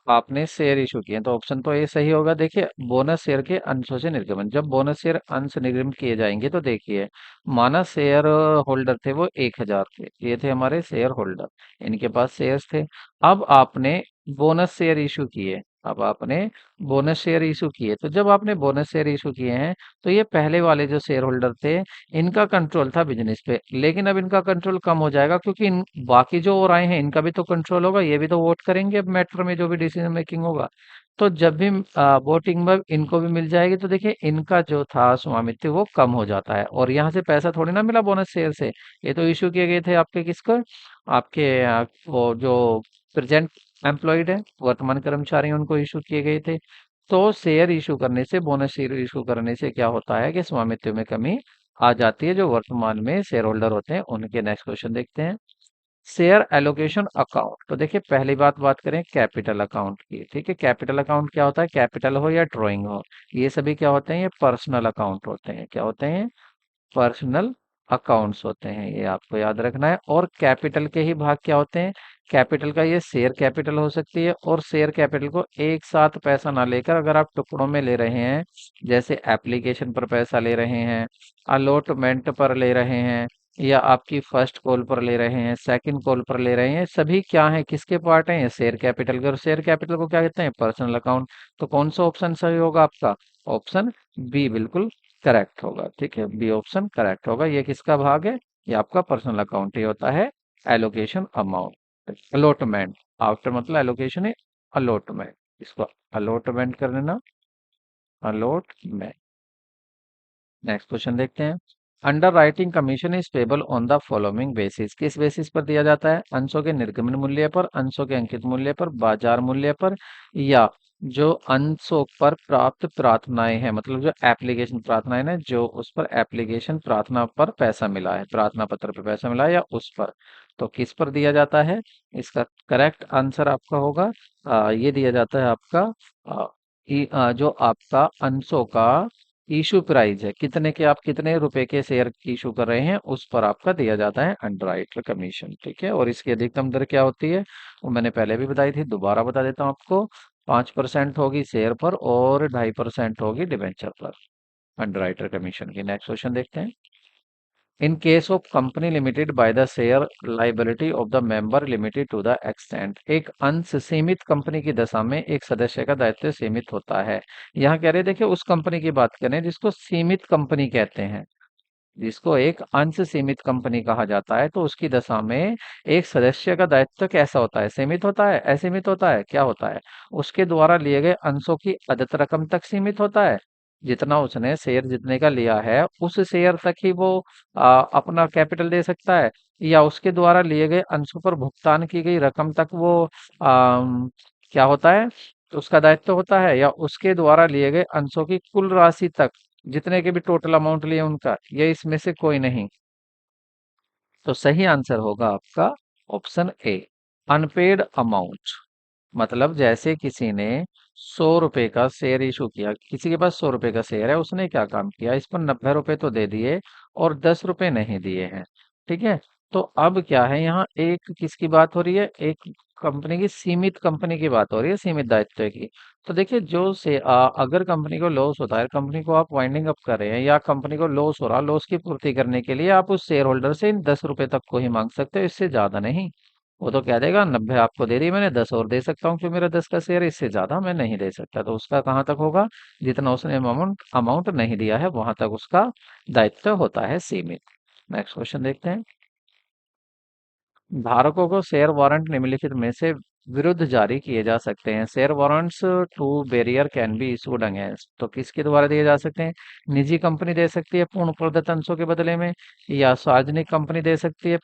आपने शेयर इशू किए तो ऑप्शन तो ए सही होगा। देखिए, बोनस शेयर के अंशों से निर्गमन, जब बोनस शेयर अंश निर्गमन किए जाएंगे तो देखिए, माना शेयर होल्डर थे वो 1,000 थे, ये थे हमारे शेयर होल्डर, इनके पास शेयर्स थे। अब आपने बोनस शेयर इशू किए, अब आपने बोनस शेयर इशू किए, तो जब आपने बोनस शेयर इशू किए हैं तो ये पहले वाले जो शेयर होल्डर थे इनका कंट्रोल था बिजनेस पे, लेकिन अब इनका कंट्रोल कम हो जाएगा, क्योंकि बाकी जो और आए हैं इनका भी तो कंट्रोल होगा, ये भी तो वोट करेंगे अब मैटर में, जो भी डिसीजन मेकिंग होगा। तो जब भी वोटिंग में इनको भी मिल जाएगी तो देखिए इनका जो था स्वामित्व वो कम हो जाता है, और यहाँ से पैसा थोड़ी ना मिला बोनस शेयर से, ये तो इशू किए गए थे आपके किसको, आपके वो जो प्रेजेंट एम्प्लॉयड है, वर्तमान कर्मचारी, उनको इशू किए गए थे। तो शेयर इशू करने से, बोनस शेयर इशू करने से क्या होता है कि स्वामित्व में कमी आ जाती है, जो वर्तमान में शेयर होल्डर होते हैं उनके। नेक्स्ट क्वेश्चन देखते हैं। शेयर एलोकेशन अकाउंट, तो देखिए पहली बात करें कैपिटल अकाउंट की, ठीक है। कैपिटल अकाउंट क्या होता है? कैपिटल हो या ड्राइंग हो, ये सभी क्या होते हैं? ये पर्सनल अकाउंट होते हैं। क्या होते हैं? पर्सनल अकाउंट्स होते हैं, ये आपको याद रखना है। और कैपिटल के ही भाग क्या होते हैं? कैपिटल का ये शेयर कैपिटल हो सकती है, और शेयर कैपिटल को एक साथ पैसा ना लेकर अगर आप टुकड़ों में ले रहे हैं, जैसे एप्लीकेशन पर पैसा ले रहे हैं, अलॉटमेंट पर ले रहे हैं, या आपकी फर्स्ट कॉल पर ले रहे हैं, सेकंड कॉल पर ले रहे हैं, सभी क्या है, किसके पार्ट हैं? शेयर कैपिटल के। और शेयर कैपिटल को क्या कहते हैं? Personal account. तो कौन सा ऑप्शन सही होगा आपका? ऑप्शन बी बिल्कुल करेक्ट होगा, ठीक है, बी ऑप्शन करेक्ट होगा। ये किसका भाग है? ये आपका पर्सनल अकाउंट ही होता है। एलोकेशन अमाउंट, अलॉटमेंट, आफ्टर मतलब एलोकेशन है, अलॉटमेंट, इसको अलॉटमेंट कर देना, अलॉटमेंट। नेक्स्ट क्वेश्चन देखते हैं। Under writing commission is payable on the following basis, किस बेसिस पर दिया जाता है? अंशों के निर्गमन मूल्य पर, अंशों के अंकित मूल्य पर, बाजार मूल्य पर, या जो अंशों पर प्राप्त प्रार्थनाएं हैं, मतलब जो एप्लीकेशन प्रार्थनाएं हैं, जो उस पर एप्लीकेशन प्रार्थना पर पैसा मिला है, प्रार्थना पत्र पर पैसा मिला है, या उस पर, तो किस पर दिया जाता है? इसका करेक्ट आंसर आपका होगा ये दिया जाता है आपका जो आपका अंशों का इशू प्राइस है, कितने के, आप कितने रुपए के शेयर इशू कर रहे हैं, उस पर आपका दिया जाता है अंडरराइटर कमीशन, ठीक है। और इसकी अधिकतम दर क्या होती है वो मैंने पहले भी बताई थी, दोबारा बता देता हूँ आपको। 5% होगी शेयर पर, और 2.5% होगी डिबेंचर पर अंडरराइटर कमीशन की। नेक्स्ट क्वेश्चन देखते हैं। In case of company limited by the share liability of the member limited to the extent, एक अंश सीमित कंपनी की दशा में एक सदस्य का दायित्व सीमित होता है। यहाँ कह रहे हैं, देखिए उस कंपनी की बात करें जिसको सीमित कंपनी कहते हैं, जिसको एक अंश सीमित कंपनी कहा जाता है, तो उसकी दशा में एक सदस्य का दायित्व कैसा होता है? सीमित होता है, असीमित होता है, क्या होता है? उसके द्वारा लिए गए अंशों की अदत रकम तक सीमित होता है, जितना उसने शेयर जितने का लिया है उस शेयर तक ही वो अपना कैपिटल दे सकता है, या उसके द्वारा लिए गए अंशों पर भुगतान की गई रकम तक वो क्या होता है, उसका दायित्व होता है, या उसके द्वारा लिए गए अंशों की कुल राशि तक, जितने के भी टोटल अमाउंट लिए उनका, ये इसमें से कोई नहीं। तो सही आंसर होगा आपका ऑप्शन ए। अनपेड अमाउंट मतलब जैसे किसी ने 100 रुपए का शेयर इशू किया, किसी के पास 100 रुपए का शेयर है, उसने क्या काम किया, इस पर 90 रुपए तो दे दिए और 10 रुपए नहीं दिए हैं। ठीक है। तो अब क्या है, यहाँ एक किसकी बात हो रही है, एक कंपनी की, सीमित कंपनी की बात हो रही है, सीमित दायित्व की। तो देखिए अगर कंपनी को लॉस होता है, कंपनी को आप वाइंडिंग अप कर रहे हैं या कंपनी को लॉस हो रहा, लॉस की पूर्ति करने के लिए आप उस शेयर होल्डर से इन 10 रुपए तक को ही मांग सकते हो, इससे ज्यादा नहीं। वो तो कह देगा 90 आपको दे दी मैंने, 10 और दे सकता हूँ क्योंकि मेरा 10 का शेयर है, इससे ज्यादा मैं नहीं दे सकता। तो उसका कहाँ तक होगा, जितना उसने अमाउंट अमाउंट नहीं दिया है वहां तक उसका दायित्व होता है सीमित। नेक्स्ट क्वेश्चन देखते हैं। धारकों को शेयर वारंट निम्नलिखित में से विरुद्ध जारी किए जा सकते हैं। Share warrants to bearer can be issued against, तो किसके द्वारा दिए जा सकते हैं, निजी कंपनी दे सकती है पूर्ण प्रदत्त अंशों के बदले में, या सार्वजनिक कंपनी दे सकती है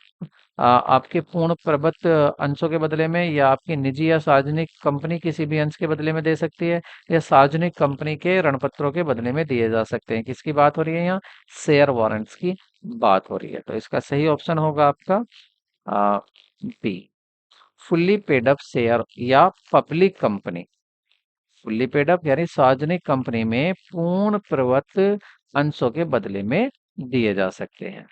आपके पूर्ण प्रबत अंशों के बदले में, या आपकी निजी या सार्वजनिक कंपनी किसी भी अंश के बदले में दे सकती है, या सार्वजनिक कंपनी के ऋणपत्रों के बदले में दिए जा सकते हैं। किसकी बात हो रही है यहाँ, शेयर वारंट्स की बात हो रही है। तो इसका सही ऑप्शन होगा आपका B, fully paid up share या public company. Fully paid up यानी सार्वजनिक कंपनी में पूर्ण प्रबत अंशों के बदले में दिए जा सकते हैं।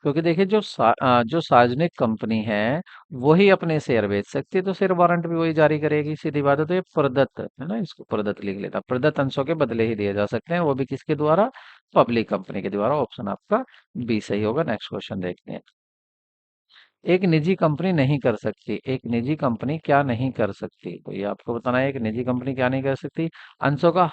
क्योंकि देखिए जो सार्वजनिक कंपनी है वही अपने शेयर बेच सकती है, तो शेयर वारंट भी वही जारी करेगी, सीधी बात है। तो ये प्रदत्त है ना, इसको प्रदत्त लिख लेता, प्रदत्त अंशों के बदले ही दिए जा सकते हैं, वो भी किसके द्वारा, पब्लिक कंपनी के द्वारा। ऑप्शन आपका बी सही होगा। नेक्स्ट क्वेश्चन देखते हैं। एक निजी कंपनी नहीं कर सकती, एक निजी कंपनी क्या नहीं कर सकती, तो ये आपको बताना है, एक निजी कंपनी क्या नहीं कर सकती। अंशों का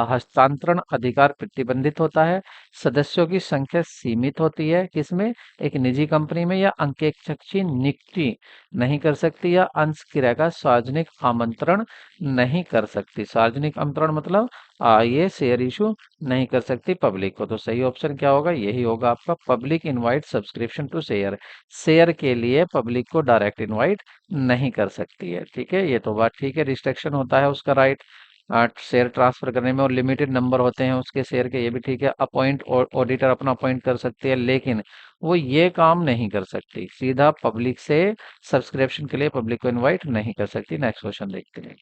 हस्तांतरण अधिकार प्रतिबंधित होता है, सदस्यों की संख्या सीमित होती है, किसमें, एक निजी कंपनी में, या अंकेक्षक नियुक्ति नहीं कर सकती, या अंश क्रय का सार्वजनिक आमंत्रण नहीं कर सकती। सार्वजनिक आमंत्रण मतलब ये शेयर इशू नहीं कर सकती पब्लिक को। तो सही ऑप्शन क्या होगा, यही होगा आपका, public invite subscription to share, share के लिए पब्लिक को डायरेक्ट इनवाइट नहीं कर सकती है। ठीक है, ये तो बात ठीक है, रिस्ट्रिक्शन होता है उसका राइट शेयर ट्रांसफर करने में, और लिमिटेड नंबर होते हैं उसके शेयर के, ये भी ठीक है। अपॉइंट ऑडिटर अपना अपॉइंट कर सकती है, लेकिन वो ये काम नहीं कर सकती, सीधा पब्लिक से सब्सक्रिप्शन के लिए पब्लिक को इनवाइट नहीं कर सकती। नेक्स्ट क्वेश्चन देखते हैं।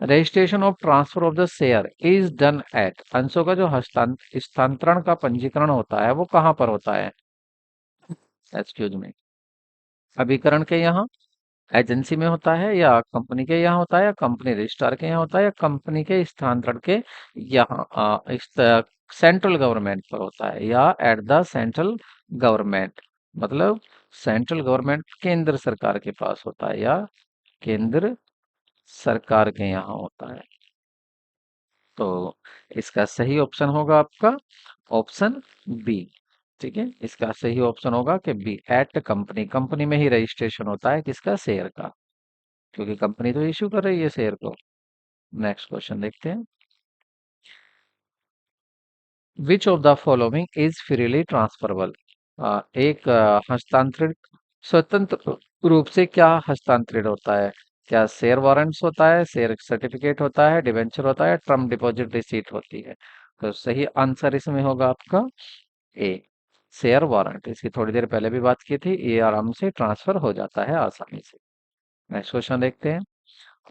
Registration of transfer of the share is done at, अंशों का जो हस्तांतरण का पंजीकरण होता है वो कहाँ पर होता है, एक्सक्यूज में, अभिकरण के यहाँ, एजेंसी में होता है, या कंपनी के यहाँ होता है, या कंपनी रजिस्ट्रार के यहाँ होता है, या कंपनी के स्थानांतरण के यहाँ इस सेंट्रल गवर्नमेंट पर होता है, या एट द सेंट्रल गवर्नमेंट, मतलब सेंट्रल गवर्नमेंट केंद्र सरकार के पास होता है, या केंद्र सरकार के यहाँ होता है। तो इसका सही ऑप्शन होगा आपका ऑप्शन बी। ठीक है, इसका सही ऑप्शन होगा कि बी, एट कंपनी, कंपनी में ही रजिस्ट्रेशन होता है किसका, शेयर का, क्योंकि कंपनी तो इश्यू कर रही है शेयर को। नेक्स्ट क्वेश्चन देखते हैं। विच of the following is freely transferable, एक हस्तांतरित स्वतंत्र रूप से क्या हस्तांतरित होता है, क्या शेयर वारंट्स होता है, शेयर सर्टिफिकेट होता है, डिवेंचर होता है, टर्म डिपॉजिट रिसीट होती है। तो सही आंसर इसमें होगा आपका ए, शेयर वारंट। इसकी थोड़ी देर पहले भी बात की थी, ये आराम से ट्रांसफर हो जाता है आसानी से। नेक्स्ट क्वेश्चन देखते हैं।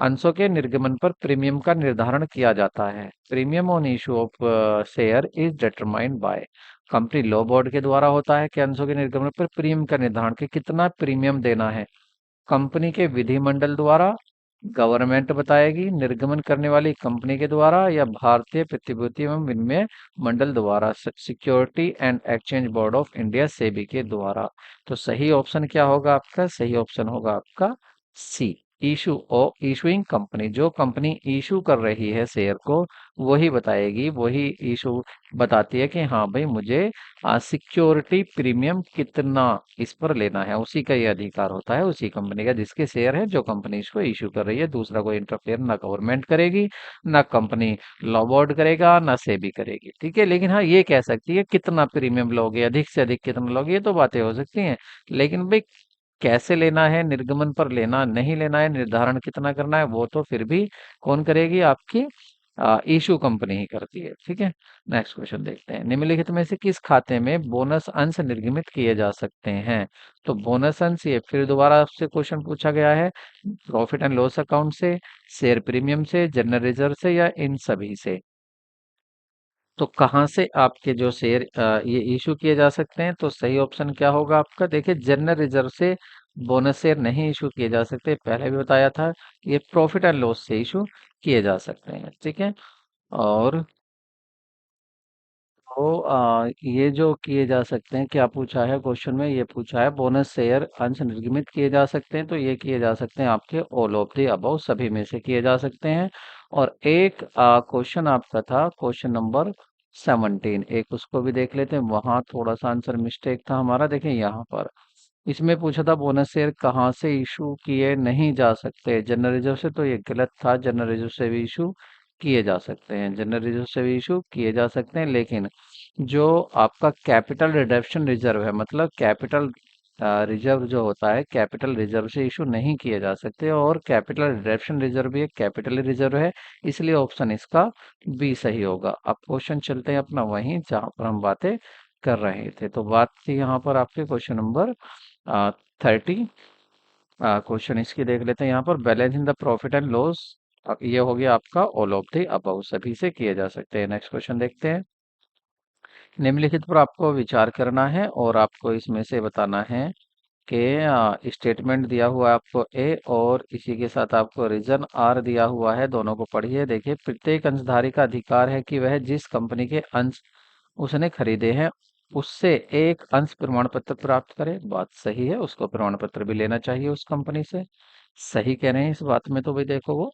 अंशों के निर्गमन पर प्रीमियम का निर्धारण किया जाता है। Premium on issue of share is determined by, company law board के द्वारा होता है कि अंशों के निर्गमन पर प्रीमियम का निर्धारण कि कितना प्रीमियम देना है, कंपनी के विधिमंडल द्वारा, गवर्नमेंट बताएगी निर्गमन करने वाली कंपनी के द्वारा, या भारतीय प्रतिभूति एवं विनिमय मंडल द्वारा, security and exchange board of India SEBI के द्वारा। तो सही ऑप्शन क्या होगा आपका, सही ऑप्शन होगा आपका सी, इशू ओ इशूइंग कंपनी, जो कंपनी इशू कर रही है शेयर को वही बताएगी, वही इशू बताती है कि हाँ भाई मुझे सिक्योरिटी प्रीमियम कितना इस पर लेना है, उसी का ये अधिकार होता है, उसी कंपनी का जिसके शेयर है, जो कंपनी इसको इशू कर रही है। दूसरा कोई इंटरफेयर ना गवर्नमेंट करेगी, ना कंपनी लॉ बोर्ड करेगा, ना सेबी करेगी। ठीक है, लेकिन हाँ ये कह सकती है कितना प्रीमियम लोगे, अधिक से अधिक कितना लोगे, ये तो बातें हो सकती हैं, लेकिन भाई कैसे लेना है, निर्गमन पर लेना नहीं लेना है, निर्धारण कितना करना है, वो तो फिर भी कौन करेगी, आपकी इशू कंपनी ही करती है। ठीक है, नेक्स्ट क्वेश्चन देखते हैं। निम्नलिखित में से किस खाते में बोनस अंश निर्गमित किए जा सकते हैं? तो बोनस अंश ये फिर दोबारा आपसे क्वेश्चन पूछा गया है, प्रॉफिट एंड लॉस अकाउंट से, शेयर प्रीमियम से, जनरल रिजर्व से, या इन सभी से। तो कहाँ से आपके जो शेयर ये इशू किए जा सकते हैं? तो सही ऑप्शन क्या होगा आपका? देखिए, जनरल रिजर्व से बोनस शेयर नहीं इशू किए जा सकते, पहले भी बताया था। ये प्रॉफिट एंड लॉस से इशू किए जा सकते हैं। ठीक है, और तो ये जो किए जा सकते हैं, क्या पूछा है क्वेश्चन में? ये पूछा है बोनस शेयर अंश निर्गमित किए जा सकते हैं, तो ये किए जा सकते हैं आपके ऑल ऑफ द अबव, सभी में से किए जा सकते हैं। और एक क्वेश्चन आपका था क्वेश्चन नंबर 17, एक उसको भी देख लेते हैं, वहां थोड़ा सा आंसर मिस्टेक था हमारा। देखें यहाँ पर, इसमें पूछा था बोनस शेयर कहाँ से इशू किए नहीं जा सकते, जनरल रिजर्व से, तो ये गलत था। जनरल रिजर्व से भी इशू किए जा सकते हैं, जनरल रिजर्व से भी इशू किए जा सकते हैं, लेकिन जो आपका कैपिटल रिडम्पशन रिजर्व है, मतलब कैपिटल रिजर्व जो होता है, कैपिटल रिजर्व से इशू नहीं किए जा सकते। और कैपिटल रिडम्पशन रिजर्व भी एक कैपिटल रिजर्व है, इसलिए ऑप्शन इसका बी सही होगा। अब क्वेश्चन चलते हैं अपना वहीं जहां पर हम बातें कर रहे थे। तो बात थी यहाँ पर आपके क्वेश्चन नंबर 30। क्वेश्चन इसकी देख लेते हैं यहाँ पर, balance in the profit and loss. ये हो गया आपका ऑल ऑफ द अबव, सभी से किए जा सकते हैं। नेक्स्ट क्वेश्चन देखते हैं। निम्नलिखित पर आपको विचार करना है और आपको इसमें से बताना है कि स्टेटमेंट दिया हुआ है आपको ए, और इसी के साथ आपको रीजन आर दिया हुआ है, दोनों को पढ़िए। देखिए, प्रत्येक अंशधारी का अधिकार है कि वह जिस कंपनी के अंश उसने खरीदे हैं उससे एक अंश प्रमाण पत्र प्राप्त करे। बात सही है, उसको प्रमाण पत्र भी लेना चाहिए उस कंपनी से। सही कह रहे हैं इस बात में, तो भाई देखो वो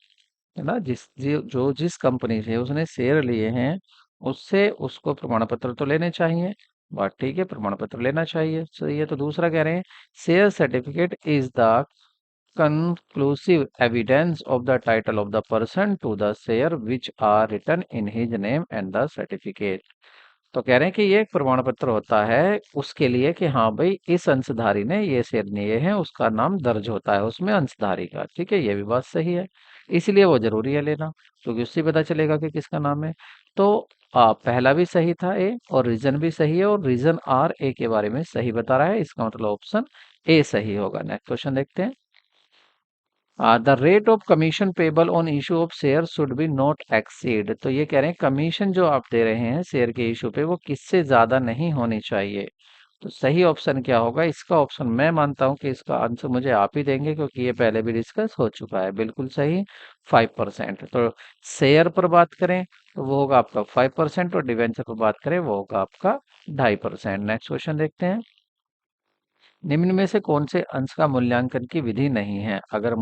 है ना, जो जिस कंपनी से उसने शेयर लिए हैं उससे उसको प्रमाण पत्र तो लेने चाहिए। बात ठीक है, प्रमाण पत्र लेना चाहिए, सही है। तो दूसरा कह रहे हैं, share certificate is the conclusive evidence of the title of the person to the share which are written in his name and the certificate। तो कह रहे हैं कि ये एक प्रमाण पत्र होता है उसके लिए कि हाँ भाई इस अंशधारी ने ये शेयर लिए हैं, उसका नाम दर्ज होता है उसमें अंशधारी का। ठीक है, ये भी बात सही है, इसलिए वो जरूरी है लेना, क्योंकि उससे पता चलेगा कि किसका नाम है। तो पहला भी सही था ए, और रीजन भी सही है, और रीजन आर ए के बारे में सही बता रहा है, इसका मतलब ऑप्शन ए सही होगा। नेक्स्ट क्वेश्चन देखते हैं। The rate of commission payable on issue of share should be not exceed. तो ये कह रहे हैं कमीशन जो आप दे रहे हैं शेयर के इशू पे, वो किससे ज्यादा नहीं होनी चाहिए। तो सही ऑप्शन क्या होगा? इसका ऑप्शन मैं मानता हूं कि इसका आंसर मुझे आप ही देंगे, क्योंकि ये पहले भी डिस्कस हो चुका है। बिल्कुल सही, 5%। तो शेयर पर बात करें तो वो होगा आपका 5%, और डिवेंचर पर बात करें वो होगा आपका 2.5%। नेक्स्ट क्वेश्चन देखते हैं। निम्न में से कौन से अंश का मूल्यांकन की विधि नहीं है? अगर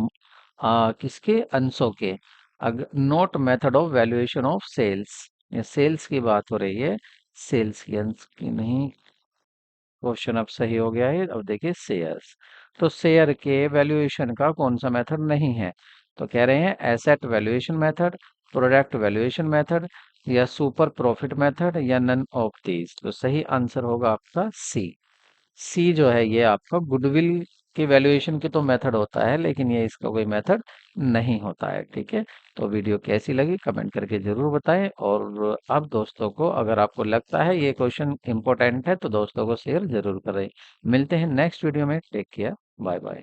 किसके अंशों के? अगर note method of valuation of sales, ये सेल्स की बात हो रही है, सेल्स की अंश की नहीं। क्वेश्चन अब सही हो गया है। अब देखिए शेयर्स, तो शेयर के वैल्यूएशन का कौन सा मेथड नहीं है? तो कह रहे हैं asset valuation method, product valuation method, या सुपर प्रॉफिट मेथड, या नन ऑफ दीज। तो सही आंसर होगा आपका सी। सी जो है ये आपका गुडविल के वैल्यूएशन के तो मेथड होता है, लेकिन ये इसका कोई मेथड नहीं होता है। ठीक है, तो वीडियो कैसी लगी कमेंट करके जरूर बताएं, और आप दोस्तों को, अगर आपको लगता है ये क्वेश्चन इंपॉर्टेंट है, तो दोस्तों को शेयर जरूर करें। मिलते हैं नेक्स्ट वीडियो में, टेक केयर, बाय बाय।